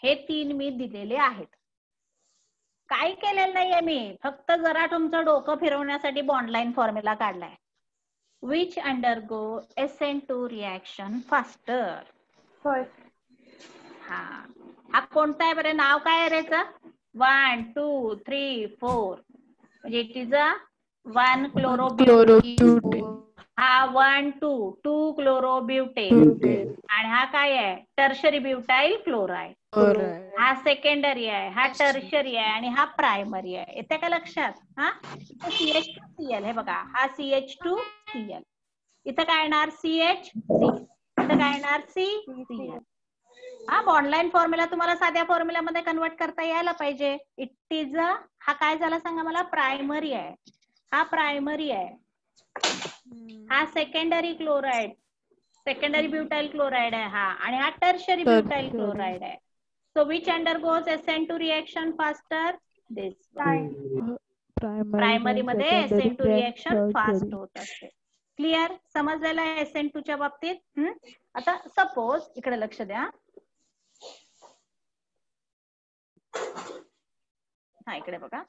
हे 3 मी दिलेले आहेत. काय केलेलं नाहीये मी, फक्त जरा तुमचं डोकं फिरवण्यासाठी बॉन्ड लाईन फॉर्म्युला काढलाय. Which undergo SN2 reaction faster. हा कोणता आहे बरं, नाव काय आहे याचं? 1 2 3 4, म्हणजे इट इज अ 1 क्लोरोब्युटेन. हा 1 2 क्लोरोब्युटेन. आणि हा काय आहे? Tertiary butyl chloride. हा सेकंडरी आहे, हा टर्शरी आहे आणि हा प्रायमरी आहे. येते का लक्षात? हा CH2Cl हे बघा, हा CH2Cl. इथं काय येणार? CHCl. इथं काय येणार? CCl. हा बॉन्ड लाईन फॉर्म्युला तुम्हाला साध्या फॉर्म्युल्यामध्ये कन्वर्ट करता यायला पाहिजे. इट इज अ, हा काय झाला सांगा मला? प्रायमरी आहे. हा प्रायमरी आहे, हा secondary chloride, secondary butyl chloride आहे हा, आणि हा टर्शरी ब्युटाइल क्लोराइड आहे. So which undergoes SN2 reaction faster? This. Primary मध्ये SN2 रिएक्शन फास्ट होत असते. क्लिअर? समजलेलं आहे SN2 च्या बाबतीत? आता सपोज इकडे लक्ष द्या. हा इकडे बघा.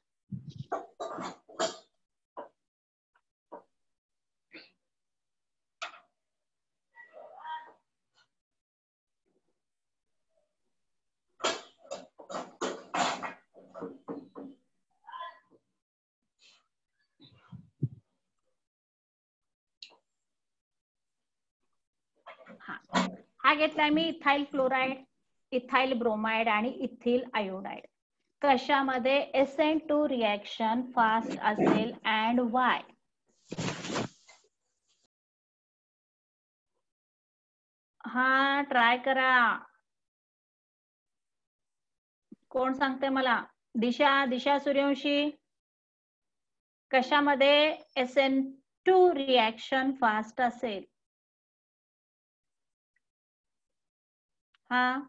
हा घेतलाय मी इथाइल क्लोराइड, इथाइल ब्रोमाइड आणि इथिल आयोडाइड. कशामध्ये SN2 रिएक्शन फास्ट असेल अँड वाय? हा ट्राय करा. कोण सांगते मला? दिशा सूर्यवंशी. कशामध्ये SN2 रिएक्शन फास्ट असेल? हा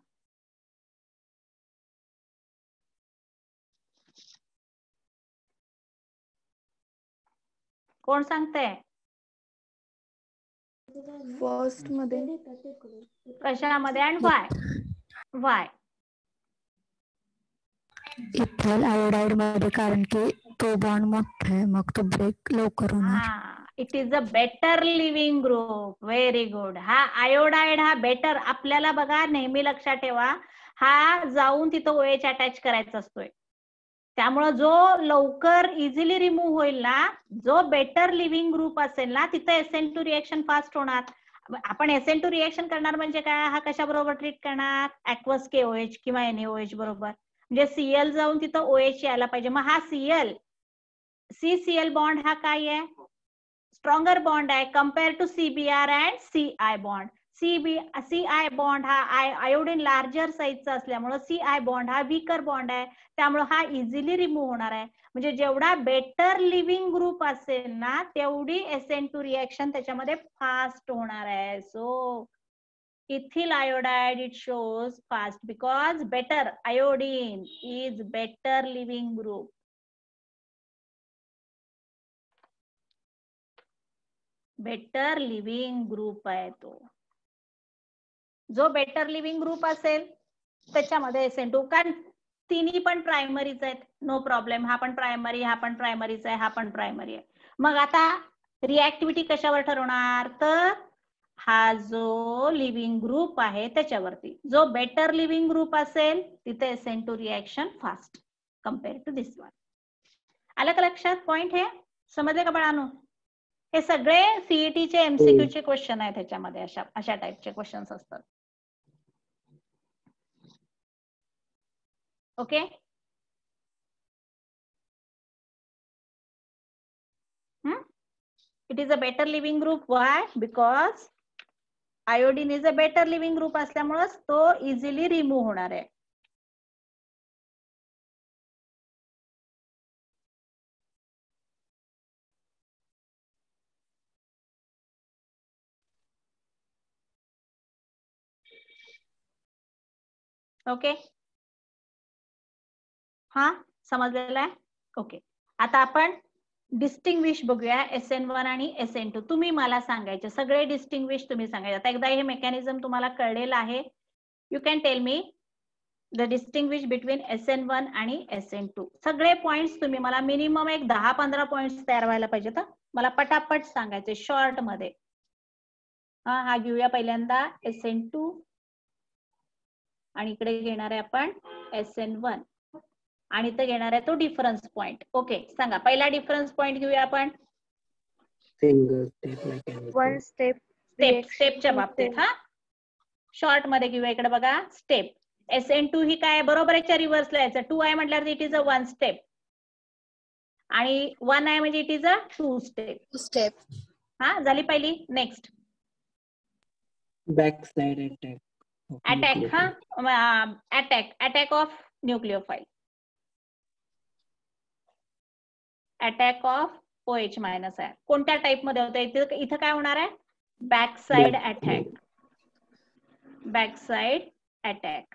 कोण सांगते? फर्स्ट मध्ये. कशामध्ये and Y? Y? Ethyl iodide मध्ये, कारण की तो बॉन्ड मोठा आहे, मग तो ब्रेक लवकर होणार. It is a better living group. Very good. हा आयोडाइड हा बेटर, आपल्याला बघा नेहमी लक्षात ठेवा, हा जाऊन तिथं OH अटॅच करायचा असतोय. त्यामुळे जो लवकर इझिली रिमूव्ह होईल ना, जो बेटर लिव्हिंग ग्रुप असेल ना, तिथं SN2 रिएक्शन फास्ट होणार. आपण SN2 रिएक्शन करणार म्हणजे काय? हा कशा बरोबर ट्रीट करणार? ऍक्वस KOH किंवा NaOH बरोबर. म्हणजे Cl जाऊन तिथं OH यायला पाहिजे. मग हा CL CCl बॉन्ड हा काय आहे? स्ट्रॉंगर बॉन्ड आहे compare to CBr and CI bond. CI bond हा आयोडीन लार्जर साईजचा असल्यामुळे CI बॉन्ड हा वीकर बॉन्ड आहे, त्यामुळे हा इझिली रिमूव्ह होणार आहे. म्हणजे जेवढा बेटर लिव्हिंग ग्रुप असेल ना तेवढी SN2 रिएक्शन त्याच्यामध्ये फास्ट होणार आहे. So ethyl iodide it shows fast because better iodine is better living group. Better living group आहे तो. जो बेटर लिव्हिंग ग्रुप असेल त्याच्यामध्ये SN2, कारण तिन्ही पण प्रायमरीच आहेत, नो प्रॉब्लेम. हा पण प्रायमरी, हा पण प्रायमरीच आहे, हा पण प्रायमरी आहे. मग आता रिएक्टिव्हिटी कशावर ठरवणार, तर हा जो लिव्हिंग ग्रुप आहे त्याच्यावरती. जो बेटर लिव्हिंग ग्रुप असेल तिथे SN2 reaction fast compare to this one. आलं का लक्षात पॉइंट? हे समजले का बाळांनो? हे सगळे CET चे MCQ चे क्वेश्चन आहेत त्याच्यामध्ये, अशा टाइपचे क्वेश्चन्स असतात. Okay. It is a better living group. Why? Because iodine is a better living group असल्यामुळे तो इझिली रिमूव्ह होणार आहे. ओके. हा समजलेला आहे. ओके. आता आपण डिस्टिंग्विश बघूया SN1 आणि SN2. तुम्ही मला सांगायचे सगळे डिस्टिंग्विश तुम्ही सांगायचे. आता एकदा हे मेकॅनिझम तुम्हाला कळलेलं आहे. You can tell me the distinguish between SN1 आणि SN2. सगळे पॉइंट्स तुम्ही मला मिनिमम एक 10-15 पॉइंट्स तयार व्हायला पाहिजेत. मला पटापट सांगायचे शॉर्ट मध्ये. हा घेऊया पहिल्यांदा SN2 आणि इकडे घेणार आहे आपण SN1 आणि इथे घेणार आहे तो डिफरन्स पॉइंट. ओके सांगा, पहिला डिफरन्स पॉइंट घेऊया आपण. वन स्टेप स्टेपच्या बाबतीत. हा शॉर्ट मध्ये घेऊया. इकडे बघा स्टेप. SN2 ही काय बरोबर याच्या रिव्हर्सला यायचं. 2 आहे म्हटल्यावर इट इज अ 1 स्टेप आणि 1 आहे म्हणजे इट इज अ 2 स्टेप. हा झाली पहिली. Next back side attack. हा attack of nucleophile. Attack of OH minus आहे. कोणत्या टाइप मध्ये होतं? इथं काय होणार आहे? Back side attack. Back side attack.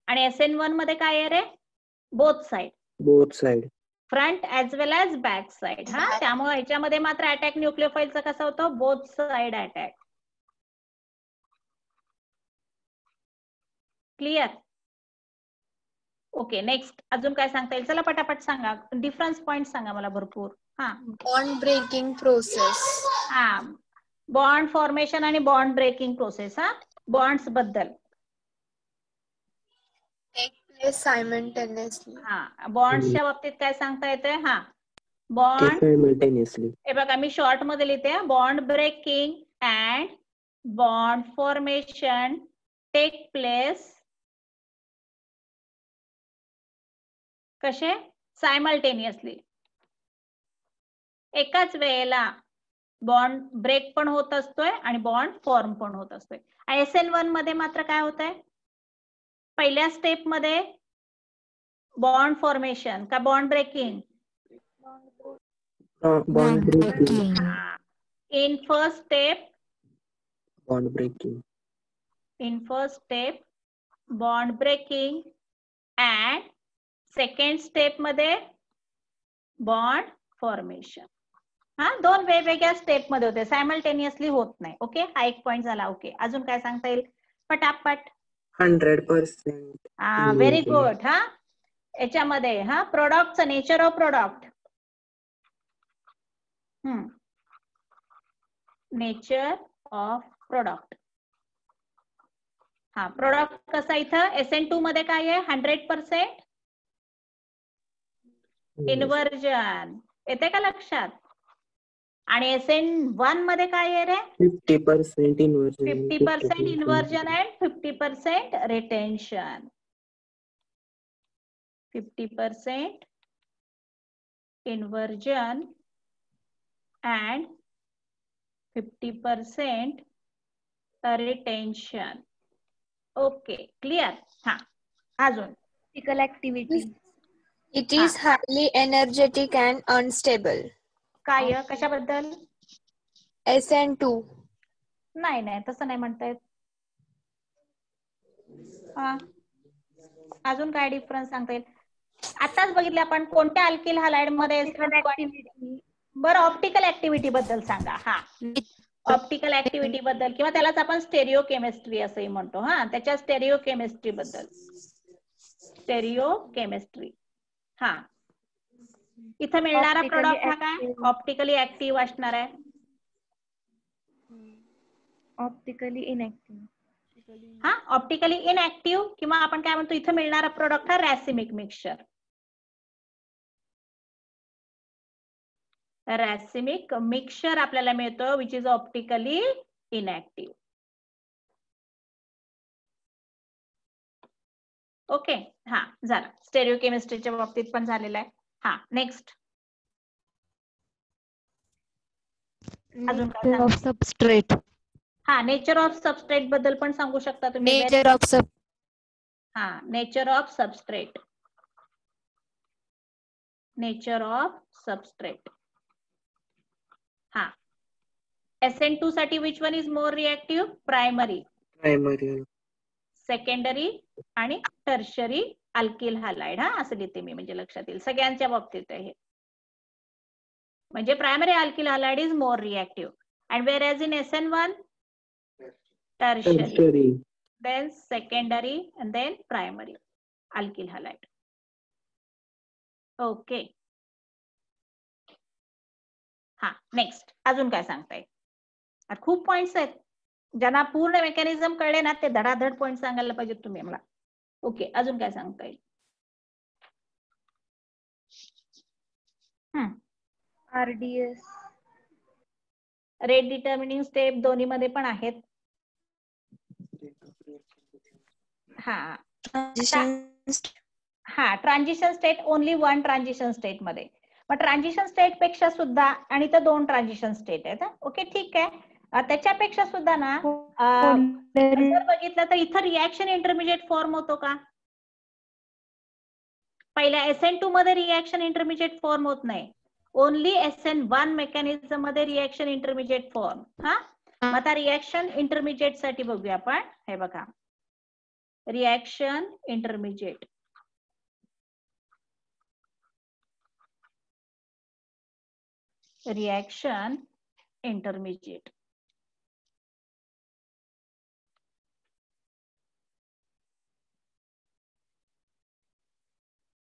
आणि SN1 मध्ये काय आहे रे? Both side. Front as well as back side. हा त्यामुळे ह्याच्यामध्ये मात्र अटॅक न्यूक्लियोफाइलचा कसा होतो? Both side attack. Clear? Okay. Next अजून काय सांगता येईल? चला पटापट सांगा. डिफरन्स पॉइंट सांगा मला भरपूर. हा बॉन्ड ब्रेकिंग प्रोसेस. हा बॉन्ड फॉर्मेशन आणि बॉन्ड ब्रेकिंग प्रोसेस. हा बॉन्ड्स बद्दल. सायमल्टेनियसली. हा बॉन्ड्सच्या बाबतीत काय सांगता येते? हा बॉन्ड सायमल्टेनियसली. हे बघा मी शॉर्ट मध्ये लिहिते. Bond breaking and bond formation take place कसे? सायमल्टेनियसली. एकाच वेळेला बॉन्ड ब्रेक पण होत असतोय आणि बॉन्ड फॉर्म पण होत असतोय. SN1 मध्ये मात्र काय होत आहे? पहिल्या स्टेप मध्ये बॉन्ड फॉर्मेशन का bond breaking? Bond breaking. In first step bond breaking. in first step bond breaking and second step मध्ये bond formation. हा दोन वेगवेगळ्या स्टेप मध्ये होते, सायमल्टेनियसली होत नाही. ओके हा एक पॉइंट झाला. ओके अजून काय सांगता येईल पटापट? 100%. Very good. हा याच्यामध्ये हा प्रोडक्टचं nature of product. Nature of product. हा प्रोडक्ट कसा इथं SN2 मध्ये काय आहे? 100% इन्व्हर्जन. येते का लक्षात? आणि SN1 मध्ये काय आहे रे? 50% inversion. 50% inversion and 50% retention. 50% inversion and 50% retention. Okay, clear? हा, अजून Optical activity. It is highly energetic and unstable. काय कशाबद्दल? SN2. नाही नाही तसं नाही म्हणता येत. हा, अजून काय डिफरन्स सांगता येईल? आताच बघितले आपण कोणत्या अल्किल हॅलाइड मध्ये बरं ऑप्टिकल ऍक्टिव्हिटी बद्दल सांगा. हा, ऑप्टिकल ऍक्टिव्हिटी बद्दल किंवा त्यालाच आपण स्टेरिओ केमिस्ट्री असंही म्हणतो. हा, त्याच्या स्टेरिओ केमिस्ट्री बद्दल. Stereo chemistry. हा, इथं मिळणारा प्रोडक्ट हा काय? ऑप्टिकली ऍक्टिव्ह असणार आहे. Optically inactive. हा, ऑप्टिकली इनऍक्टिव्ह किंवा आपण काय म्हणतो इथं मिळणारा प्रोडक्ट हा रॅसिमिक मिक्सचर. रॅसिमिक मिक्सचर आपल्याला मिळतो which is optically inactive. Okay, हा झालं. स्टेरिओ केमिस्ट्रीच्या बाबतीत पण झालेला आहे. हा, नेक्स्ट अजून काय Nature of substrate. हा, नेचर ऑफ सबस्ट्रेट बद्दल पण सांगू शकता तुम्ही. Nature of हा, nature of substrate. Nature of substrate. हा, SN2 साठी which one is more reactive? Primary, Primary. Secondary आणि टर्शरी अल्किल हॅलाइड. हा, असं लिहिते मी म्हणजे लक्षात येईल. सगळ्यांच्या बाबतीत आहे हे. म्हणजे primary alkyl halide is more reactive and wear as in SN1 tertiary, Tertiary. then secondary and then primary alkyl halide. Okay. हा, नेक्स्ट अजून काय सांगता येईल? खूप पॉइंट्स आहेत. ज्यांना पूर्ण मेकॅनिझम कळले ना ते धडाधड पॉइंट सांगायला पाहिजेत तुम्ही मला. ओके, अजून काय सांगता येईल? RDS. रेट डिटर्मिनिंग स्टेप दोन्ही मध्ये पण आहेत. हा हा, transition state only one transition state मध्ये. मग ट्रान्झिशन स्टेट पेक्षा सुद्धा आणि तर दोन ट्रान्झिशन स्टेट आहेत. ओके, ठीक आहे. त्याच्यापेक्षा सुद्धा ना जर बघितलं तर इथं रिएक्शन इंटरमिजिएट फॉर्म होतो का? पहिल्या SN2 मध्ये रिएक्शन इंटरमिजिएट फॉर्म होत नाही. ओनली SN1 मेकॅनिझम मध्ये रिएक्शन इंटरमिजिएट फॉर्म. हा, मग आता रिएक्शन इंटरमिजिएट साठी बघूया आपण. हे बघा, रिएक्शन इंटरमिजिएट. Reaction intermediate.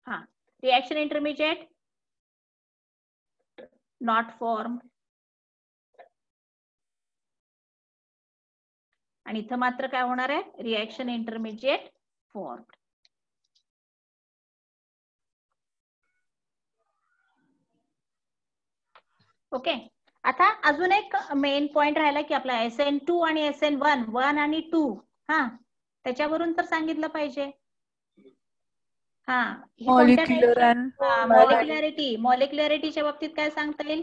हा, रिएक्शन इंटरमिजिएट नॉट फॉर्म. आणि इथं मात्र काय होणार आहे? Reaction intermediate form. ओके, आता अजून एक मेन पॉइंट राहिला की आपला SN2 आणि SN1 1 आणि 2. हा, त्याच्यावरून तर सांगितलं पाहिजे. हा, मॉलिक्युलॅरिटी. मॉलिक्युलॅरिटीच्या बाबतीत काय सांगता येईल?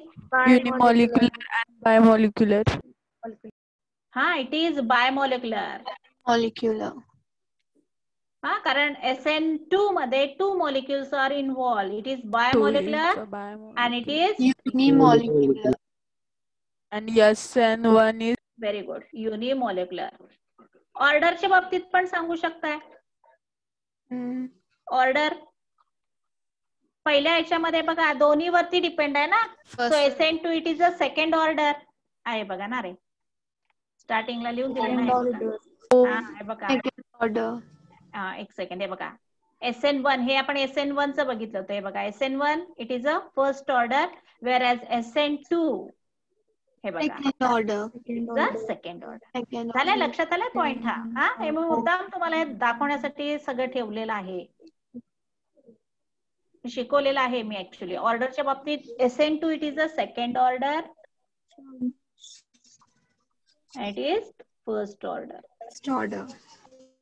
Unimolecular and bimolecular. हा, इट इज बायमॉलिक्युलर. Molecular. हा, कारण SN2 मध्ये 2 molecules are involved. It is bimolecular and it is Unimolecular. And SN1 is very good, unimolecular. ऑर्डरच्या बाबतीत पण सांगू शकताय. ऑर्डर पहिल्या याच्यामध्ये बघा दोन्ही वरती डिपेंड आहे ना. So SN2 it is a second order आहे बघा ना रे. स्टार्टिंगला लिहून दिले ना बघा. एक सेकंड, हे बघा SN1 हे आपण SN1 च बघितलं होतं. हे बघा SN1 it is a first order whereas SN2 हे बघा सेकंड ऑर्डर. झालं, लक्षात आलंय पॉइंट हा. हा, हे मी मुद्दाम तुम्हाला हे दाखवण्यासाठी सगळं ठेवलेलं आहे, शिकवलेलं आहे मी ऍक्च्युली. ऑर्डरच्या बाबतीत SN2 it is a second order, it is first order.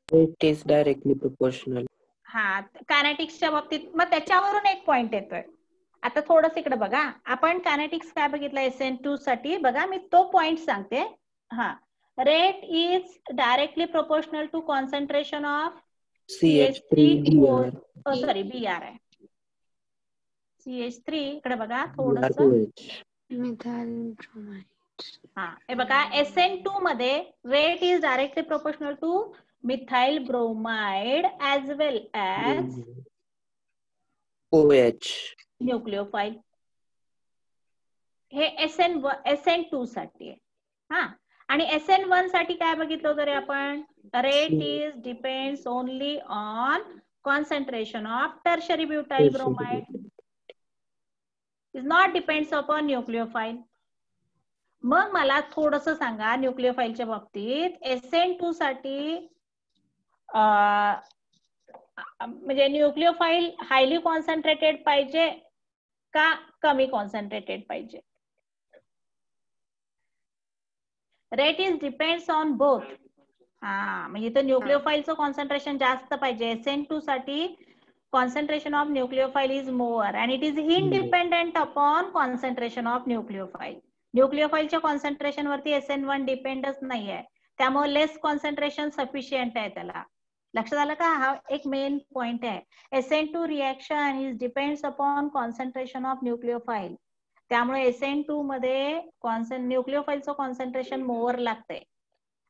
It is directly proportional. हा, कायनेटिक्सच्या बाबतीत मग त्याच्यावरून एक पॉइंट येतोय. आता थोडस इकडे बघा, आपण कायनेटिक्स काय बघितलं SN2 साठी बघा, मी तो पॉइंट सांगते. हा, rate is directly proportional to concentration of CH3 sorry BR आहे. CH3 इकडे बघा थोडस, मिथाइल ब्रोमाइड. हा हे बघा SN2 मध्ये rate is directly proportional two methyl bromide as well as OH. न्यूक्लिओफाइल. हे SN2 साठी आहे. हा, आणि SN1 साठी काय बघितलं होतं रे आपण, rate is depends only on concentration of tertiary butyl bromide, is not depends upon nucleophile. मग मला थोडस सांगा, न्यूक्लिओफाइलच्या बाबतीत SN2 साठी म्हणजे न्यूक्लिओफाइल हायली कॉन्सन्ट्रेटेड पाहिजे का कमी कॉन्सन्ट्रेटेड पाहिजे? Rate is depends on both. हा, म्हणजे इथं न्यूक्लिओफाइलचं कॉन्सन्ट्रेशन जास्त पाहिजे. SN2 साठी concentration of nucleophile is more and it is independent upon concentration of nucleophile. न्यूक्लिओफाइलच्या कॉन्सन्ट्रेशन वरती SN1 डिपेंडच नाहीये, त्यामुळे लेस कॉन्सन्ट्रेशन सफिशियंट आहे त्याला. लक्षात आलं का? हा एक मेन पॉइंट आहे. SN2 reaction is depends upon concentration of nucleophile, त्यामुळे SN2 मध्ये न्यूक्लिओफाइलचं कॉन्सन्ट्रेशन मोर लागतंय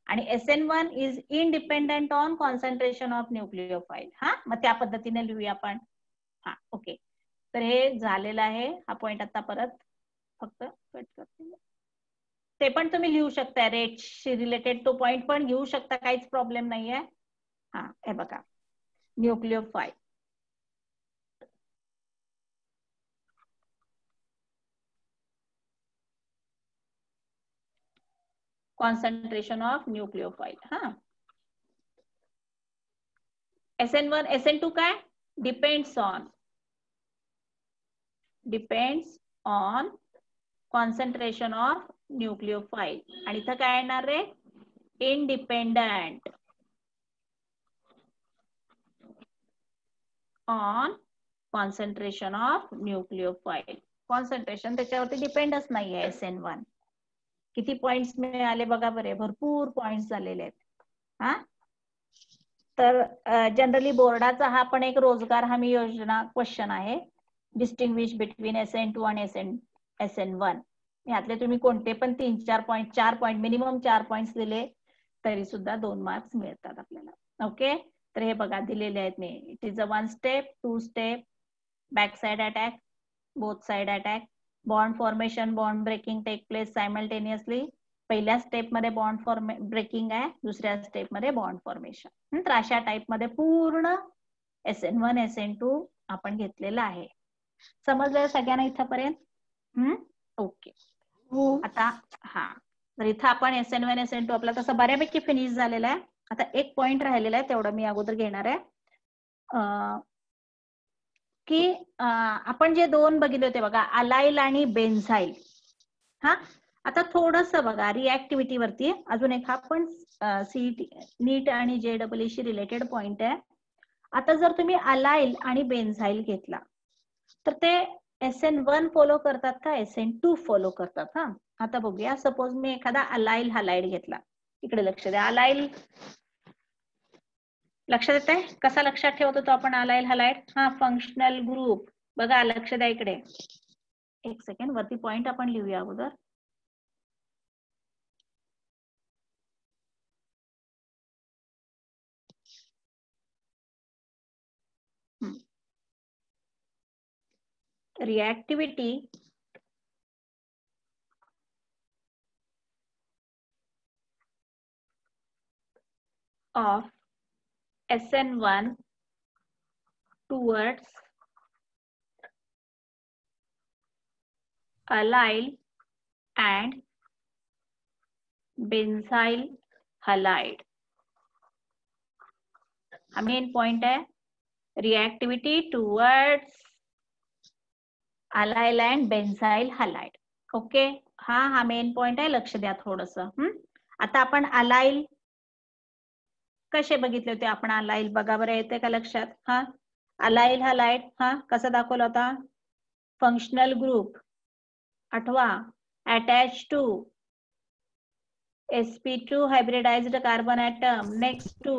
आणि SN1 is independent on concentration of nucleophile. हा, मग त्या पद्धतीने लिहूया आपण. हा, ओके. तर हे झालेलं आहे. हा पॉइंट आता परत फक्त कट करते, ते पण तुम्ही लिहू शकता. रेटशी रिलेटेड तो पॉइंट पण घेऊ शकता, काहीच प्रॉब्लेम नाहीये. हा, हे बघा न्यूक्लिओफाइल, concentration of nucleophile. हा, SN1 SN2 काय depends on concentration of nucleophile आणि इथं काय येणार रे, independent on concentration of nucleophile. Concentration त्याच्यावरती डिपेंडच नाहीये SN1. किती पॉइंट्स मिळाले बघा बरे, भरपूर पॉइंट्स झालेले आहेत. हा, तर जनरली बोर्डाचा हा पण एक रोजगार हमी योजना क्वेश्चन आहे. डिस्टिंग्विश बिटवीन SN2 आणि SN1. यातले तुम्ही कोणते पण 3-4 पॉइंट, 4 पॉइंट मिनिमम 4 पॉइंट्स दिले तरी सुद्धा 2 मार्क्स मिळतात आपल्याला. ओके, तर हे बघा दिलेले आहेत मी. It is a 1 step, 2 step, back side attack, both side attack, bond formation, bond breaking take place simultaneously. पहिल्या स्टेप मध्ये बॉन्ड ब्रेकिंग आहे, दुसऱ्या स्टेप मध्ये बॉन्ड फॉर्मेशन. तर अशा टाइप मध्ये पूर्ण SN1 SN2 आपण घेतलेला आहे. समजलं सगळ्यांना इथपर्यंत? ओके. आता हा, तर इथं आपण SN1 SN2 आपला तसं बऱ्यापैकी फिनिश झालेला आहे. आता एक पॉइंट राहिलेला आहे, तेवढं मी अगोदर घेणार आहे. की आपण जे 2 बघितले होते बघा, अलाइल आणि बेन्झाइल. हा, आता थोडस बघा रिएक्टिव्हिटी वरती अजून एक हा पण CET नीट आणि JEE शी रिलेटेड पॉइंट आहे. आता जर तुम्ही अलाइल आणि बेन्झाइल घेतला तर ते SN1 फॉलो करतात का SN2 फॉलो करतात? हा, आता बघूया. सपोज मी एखादा अलाइल हलाइड घेतला, इकडे लक्ष द्या. अलाइल लक्षात येत आहे कसा लक्षात ठेवतो तो आपण अलाइल हलाइड? हा, फंक्शनल ग्रुप बघा, लक्ष द्या इकडे. एक सेकंड, वरती पॉइंट आपण लिहूया अगोदर. Reactivity of SN1 towards allyl and benzyl halide. हा मेन पॉइंट आहे. Reactivity towards allyl and benzyl halide. Okay, हा मेन पॉइंट आहे, लक्ष द्या थोडस. आता आपण अलाइल कसे बघितले होते? आपण अलाइल बघा बरं, येते का लक्षात? हा, अलाइल हलाइड हा कसा दाखवला होता? Functional group. 8वा attach to sp2 hybridized carbon atom next to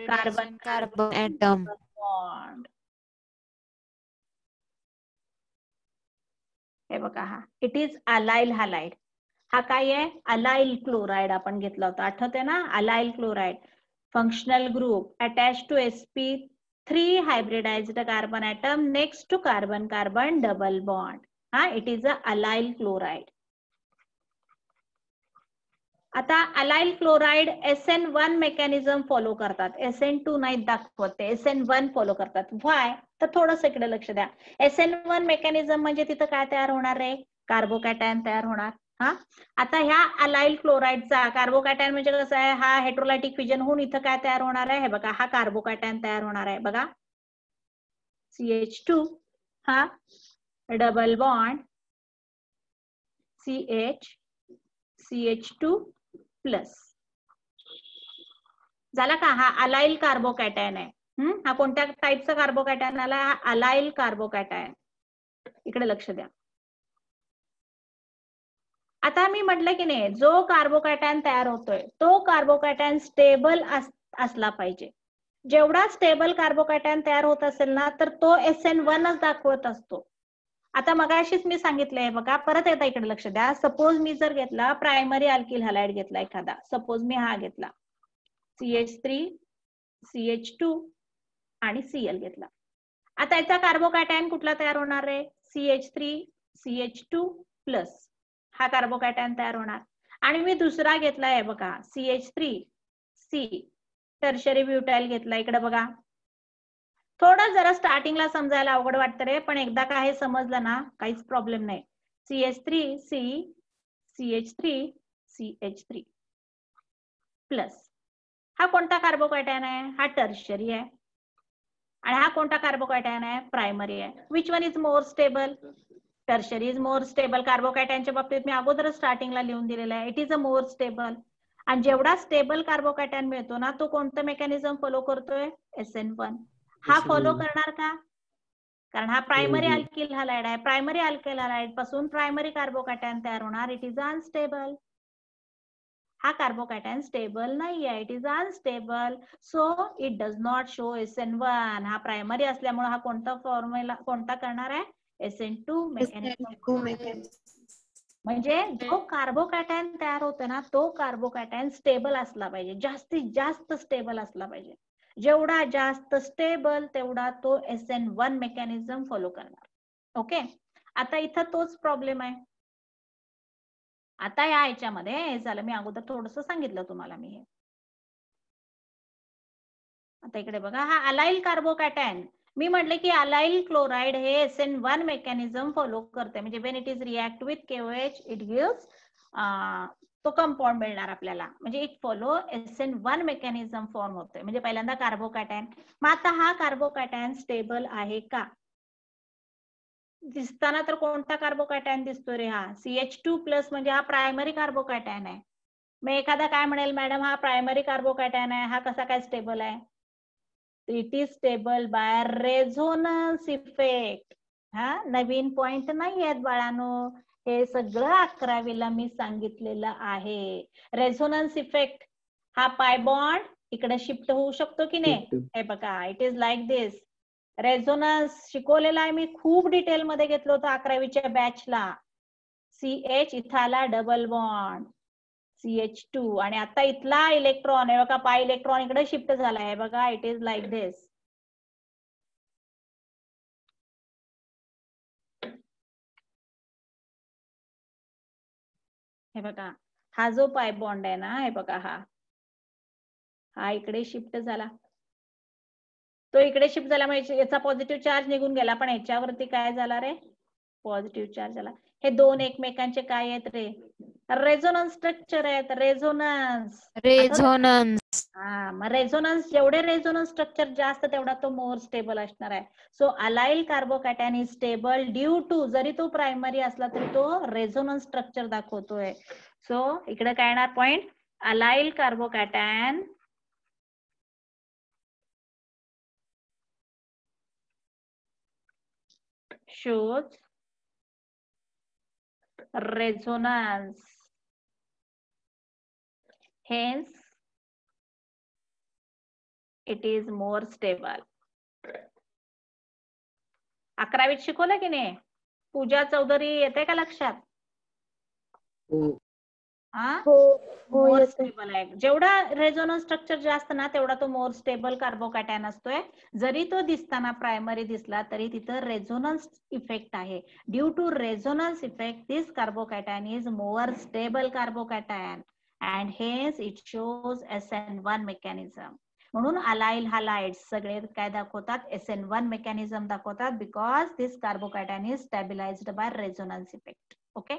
carbon atom. bond. हे बघा हा इट इज अलाइल हॅलाइड. हा काय आहे? अलाइल क्लोराइड आपण घेतला होता, आठवते ना? Allyl chloride functional group attach to sp3 hybridized carbon atom next to carbon carbon double bond. हा it is a allyl chloride. आता allyl chloride SN1 mechanism follow करतात, SN2 नाही दाखवत, ते SN1 फॉलो करतात. व्हाय? तर थोडंसं इकडे लक्ष द्या. SN1 मेकॅनिझम म्हणजे तिथं काय तयार होणार आहे? कार्बोकॅटायन तयार होणार. हा आता ह्या अलाइल क्लोराइडचा कार्बोकॅटायन म्हणजे कसं आहे? हा हेट्रोलायटिक फिजन होऊन इथं काय तयार होणार आहे? हे बघा हा कार्बोकॅटायन तयार होणार आहे. बघा CH2 हा डबल बॉन्ड CH2 प्लस झाला का? हा अलाइल कार्बोकॅटायन आहे. हा कोणत्या टाईपचा कार्बोकॅटायन आला? हा अलाइल कार्बोकॅटायन. इकडे लक्ष द्या. आता मी म्हटलं की नाही, जो कार्बोकॅटायन तयार होतोय तो कार्बोकॅटायन स्टेबल असला पाहिजे. जेवढा स्टेबल कार्बोकॅटायन तयार होत असेल ना, तर तो SN1च दाखवत असतो. आता मगाशीच मी सांगितलंय बघा, परत एकदा इकडे लक्ष द्या. सपोज मी जर घेतला प्रायमरी अल्किल हॅलाइड घेतला एखादा, सपोज मी हा घेतला CH3 CH2 आणि Cl घेतला. आता याचा कार्बोकॅटायन कुठला तयार होणार आहे? CH3 CH2 प्लस हा कार्बोकॅटायन तयार होणार. आणि मी दुसरा घेतलाय बघा CH3 C टर्शरी ब्युटाइल घेतला. इकडे बघा, थोडं जरा स्टार्टिंगला समजायला अवघड वाटतं रे, पण एकदा का हे समजलं ना काहीच प्रॉब्लेम नाही. CH3 C CH3 CH3 plus हा कोणता कार्बोकॅटायन आहे? हा टर्शरी आहे. आणि हा कोणता कार्बोकॅटायन आहे? प्रायमरी आहे. Which one is more stable? Tertiary is more stable. कार्बोकॅटायनच्या बाबतीत मी अगोदरच स्टार्टिंगला लिहून दिलेला आहे, it is a more stable. आणि जेवढा स्टेबल कार्बोकॅटायन मिळतो ना, तो कोणतं मेकॅनिझम फॉलो करतोय? SN1. हा फॉलो करणार का? कारण हा प्रायमरी अल्किल हॅलाइड आहे. प्रायमरी अल्किल हॅलाइड पासून प्रायमरी कार्बोकॅटायन तयार होणार. It is unstable. हा कार्बोकॅटायन स्टेबल नाही आहे, it is unstable. So it does not show SN1. हा प्रायमरी असल्यामुळे हा कोणता फॉर्म्युला कोणता करणार आहे? SN2 mechanism. म्हणजे जो कार्बोकॅटायन तयार होतो ना, तो कार्बोकॅटायन स्टेबल असला पाहिजे, जास्तीत जास्त स्टेबल असला पाहिजे. जेवढा जास्त स्टेबल तेवढा तो SN1 मेकॅनिझम फॉलो करणार. ओके, आता इथं तोच प्रॉब्लेम आहे. आता या ह्याच्यामध्ये हे झालं, मी अगोदर थोडस सांगितलं तुम्हाला मी हे. आता इकडे बघा, हा अलाइल कार्बोकॅटायन मी म्हटले की अलाइल क्लोराइड हे SN1 मेकॅनिझम फॉलो करते. म्हणजे Wien it is react with KOH it gives तो कंपाऊंड मिळणार आपल्याला. म्हणजे it follow SN1 mechanism form होतोय. म्हणजे पहिल्यांदा कार्बोकॅटायन. मग आता हा कार्बोकॅटायन स्टेबल आहे का? दिसताना तर कोणता कार्बोकॅटायन दिसतो रे? हा CH2 प्लस म्हणजे हा प्रायमरी कार्बोकॅटायन आहे. मग एखादा काय म्हणेल, मॅडम हा प्रायमरी कार्बोकॅटायन आहे, हा कसा काय स्टेबल आहे? It is stable by resonance effect. हा नवीन पॉइंट नाही आहेत बाळांनो, हे सगळं 11वीला मी सांगितलेलं आहे. रेझोनन्स इफेक्ट हा पाय बॉन्ड इकडे शिफ्ट होऊ शकतो की नाही? हे बघा, it is like this. Resonance शिकवलेला आहे मी, खूप डिटेल मध्ये घेतलं होतं 11वीच्या बॅचला. CH इथं आला डबल बॉन्ड CH2 आणि आता इथला इलेक्ट्रॉन आहे बघा, पाय इलेक्ट्रॉन इकडे शिफ्ट झाला आहे बघा. इट इज लाईक दिस. हे बघा, हा जो पाय बॉन्ड आहे ना, हे बघा, हा इकडे शिफ्ट झाला, तो इकडे शिफ्ट झाल्यामुळे याचा पॉझिटिव्ह चार्ज निघून गेला, पण याच्यावरती काय झाला रे? पॉझिटिव्ह चार्ज आला. हे दोन एकमेकांचे काय आहेत रे? रेझोनन्स स्ट्रक्चर आहेत. रेझोनन्स. हा, मग रेझोनन्स, जेवढे रेझोनन्स स्ट्रक्चर जास्त तेवढा तो मोर स्टेबल असणार आहे. So allyl carbocation is stable due to, जरी तो प्रायमरी असला तरी तो रेझोनन्स स्ट्रक्चर दाखवतोय. सो इकडे काय येणार point? Allyl carbocation shows resonance, hence it is more stable. 11वीत शिकवलं की नाही? पूजा चौधरी येते का लक्षात? मोर स्टेबल आहे. जेवढा रेझोनन्स स्ट्रक्चर जास्त ना तेवढा तो मोर स्टेबल कार्बोकॅटायन असतोय. जरी तो दिसताना प्रायमरी दिसला तरी तिथं रेझोनन्स इफेक्ट आहे. Due to resonance effect this carbocation is more stable carbocation and hence it shows SN1 mechanism. म्हणून अलाइल हॅलाइड्स सगळे काय दाखवतात? SN1 मेकॅनिझम दाखवतात because this carbocation is stabilized by resonance effect. Okay.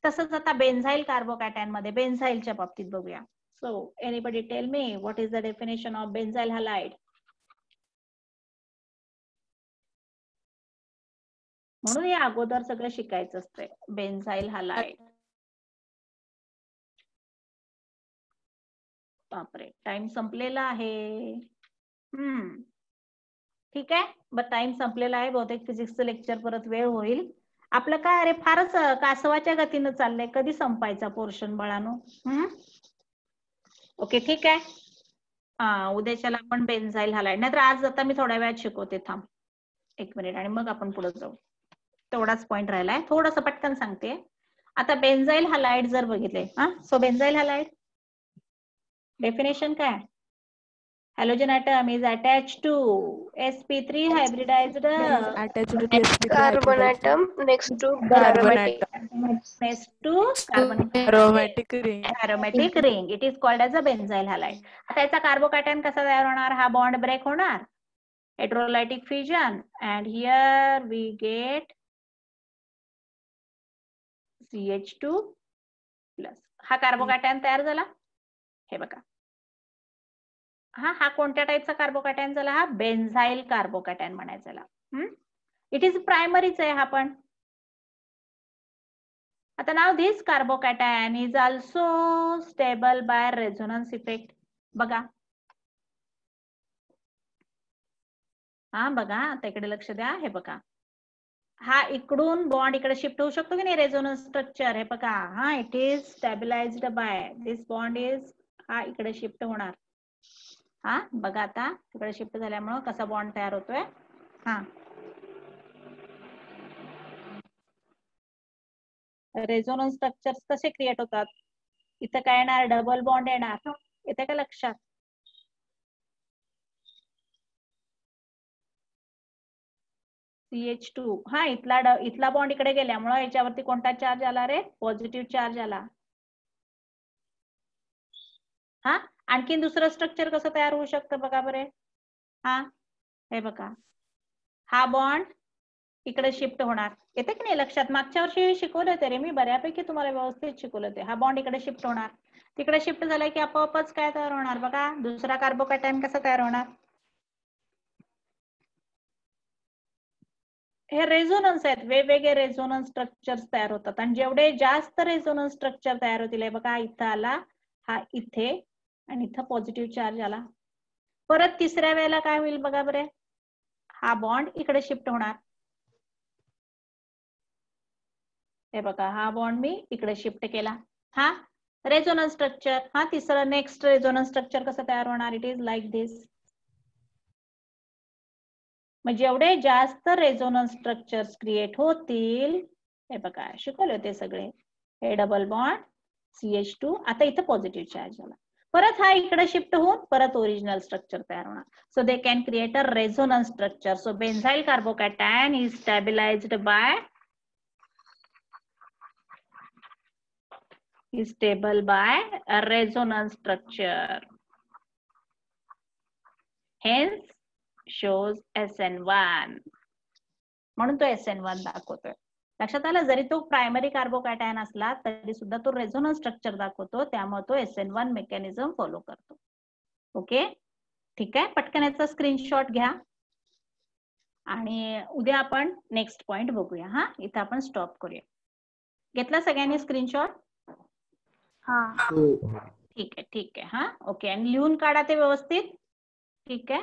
तसंच आता benzyl carbocation मध्ये बेन्झाइलच्या बाबतीत बघूया. So anybody tell me what is the definition of benzyl halide? म्हणून हे अगोदर सगळं शिकायचं असतंय. बेन्झाइल हॅलाइड. बापरे, टाइम संपलेला आहे. ठीक आहे, टाइम संपलेला आहे. बहुतेक फिजिक्सचं लेक्चर परत वेळ होईल. आपलं काय अरे फारच कासवाच्या गतीनं चाललंय. कधी संपायचा पोर्शन बाळानो? ओके ठीक आहे. उद्याच्याला आपण बेन्झाइल हॅलाइड, नाहीतर आज आता मी थोड्या वेळात शिकवते. थांब 1 मिनिट आणि मग आपण पुढे जाऊ. तेवढाच पॉइंट राहिलाय, थोडंसं पटकन सांगते. आता बेन्झाइल हॅलाइड जर बघितले, सो बेन्झाइल हॅलाइड डेफिनेशन काय? Halogen atom is attached to sp3 hybridized attached to sp3 carbon atom next to aromatic ring. Aromatic ring. It is called as a benzyl halide. आता याचा कार्बोकॅटायन कसा तयार होणार? हा बॉन्ड ब्रेक होणार, heterolytic fusion, and here we get CH2 plus. हा carbocation तयार झाला. हे बघा, हा कोणत्या टाईपचा कार्बोकॅटायन झाला? हा बेन्झाइल कार्बोकॅटायन म्हणायचा. इट इज प्रायमरीच आहे हा पण. आता नाव this carbocation is also stable by resonance effect. बघा, बघा आता इकडे लक्ष द्या. हे बघा, हा इकडून बॉन्ड इकडे शिफ्ट होऊ शकतो की नाही? रेझोनन्स स्ट्रक्चर हे बघा, it is stabilized by this bond is, हा इकडे शिफ्ट होणार. बघा आता तिकडे शिफ्ट झाल्यामुळे कसा बॉन्ड तयार होतोय. रेझोनन्स स्ट्रक्चर्स कसे क्रिएट होतात? इथं काय येणार? डबल बॉन्ड येणार. येते का लक्षात? CH2. इथला बॉन्ड इकडे गेल्यामुळे याच्यावरती कोणता चार्ज आला रे? पॉझिटिव्ह चार्ज आला. आणखीन दुसरं स्ट्रक्चर कसं तयार होऊ शकतं बघा बरे. हे बघा, हा बॉन्ड इकडे शिफ्ट होणार. येते की नाही लक्षात? मागच्या वर्षी शिकवलं ते रे मी, बऱ्यापैकी तुम्हाला व्यवस्थित शिकवलं ते. हा बॉन्ड इकडे शिफ्ट होणार. तिकडे शिफ्ट झाला की आपोआपच काय तयार होणार बघा? दुसरा कार्बोकॅटायन कसा तयार होणार? हे रेझोनन्स आहेत, वेगवेगळे रेझोनन्स स्ट्रक्चर्स तयार होतात. आणि जेवढे जास्त रेझोनन्स स्ट्रक्चर तयार होतील, बघा इथं आला, हा इथे, आणि इथं पॉझिटिव्ह चार्ज आला. परत तिसऱ्या वेळेला काय होईल बघा बरे? हा बॉन्ड इकडे शिफ्ट होणार. हे बघा, हा बॉन्ड मी इकडे शिफ्ट केला. Resonance structure. तिसरं नेक्स्ट रेझोनन्स स्ट्रक्चर कसं तयार होणार? इट इज लाईक दिस. म्हणजे जेवढे जास्त रेझोनन्स स्ट्रक्चर्स क्रिएट होतील, हे बघा शिकवले होते सगळे, हे डबल बॉन्ड CH2, आता इथं पॉझिटिव्ह चार्ज आला. परत हा इकडे शिफ्ट होऊन परत ओरिजिनल स्ट्रक्चर तयार होणार. So they can create a resonance structure. So benzyl carbocation is stabilized by is stable by a resonance structure, hence shows SN1. म्हणून तो SN1 दाखवतोय. लक्षात आलं? जरी तो प्रायमरी कार्बोकॅटायन असला तरी सुद्धा तो रेझोनन्स स्ट्रक्चर दाखवतो, त्यामुळे तो SN1 मेकॅनिझम फॉलो करतो. ओके ठीक आहे. पटकन याचा स्क्रीनशॉट घ्या आणि उद्या आपण नेक्स्ट पॉइंट बघूया. इथं आपण स्टॉप करूया. घेतला सगळ्यांनी स्क्रीनशॉट? ठीक आहे. ओके, आणि लिहून काढा ते व्यवस्थित. ठीक आहे.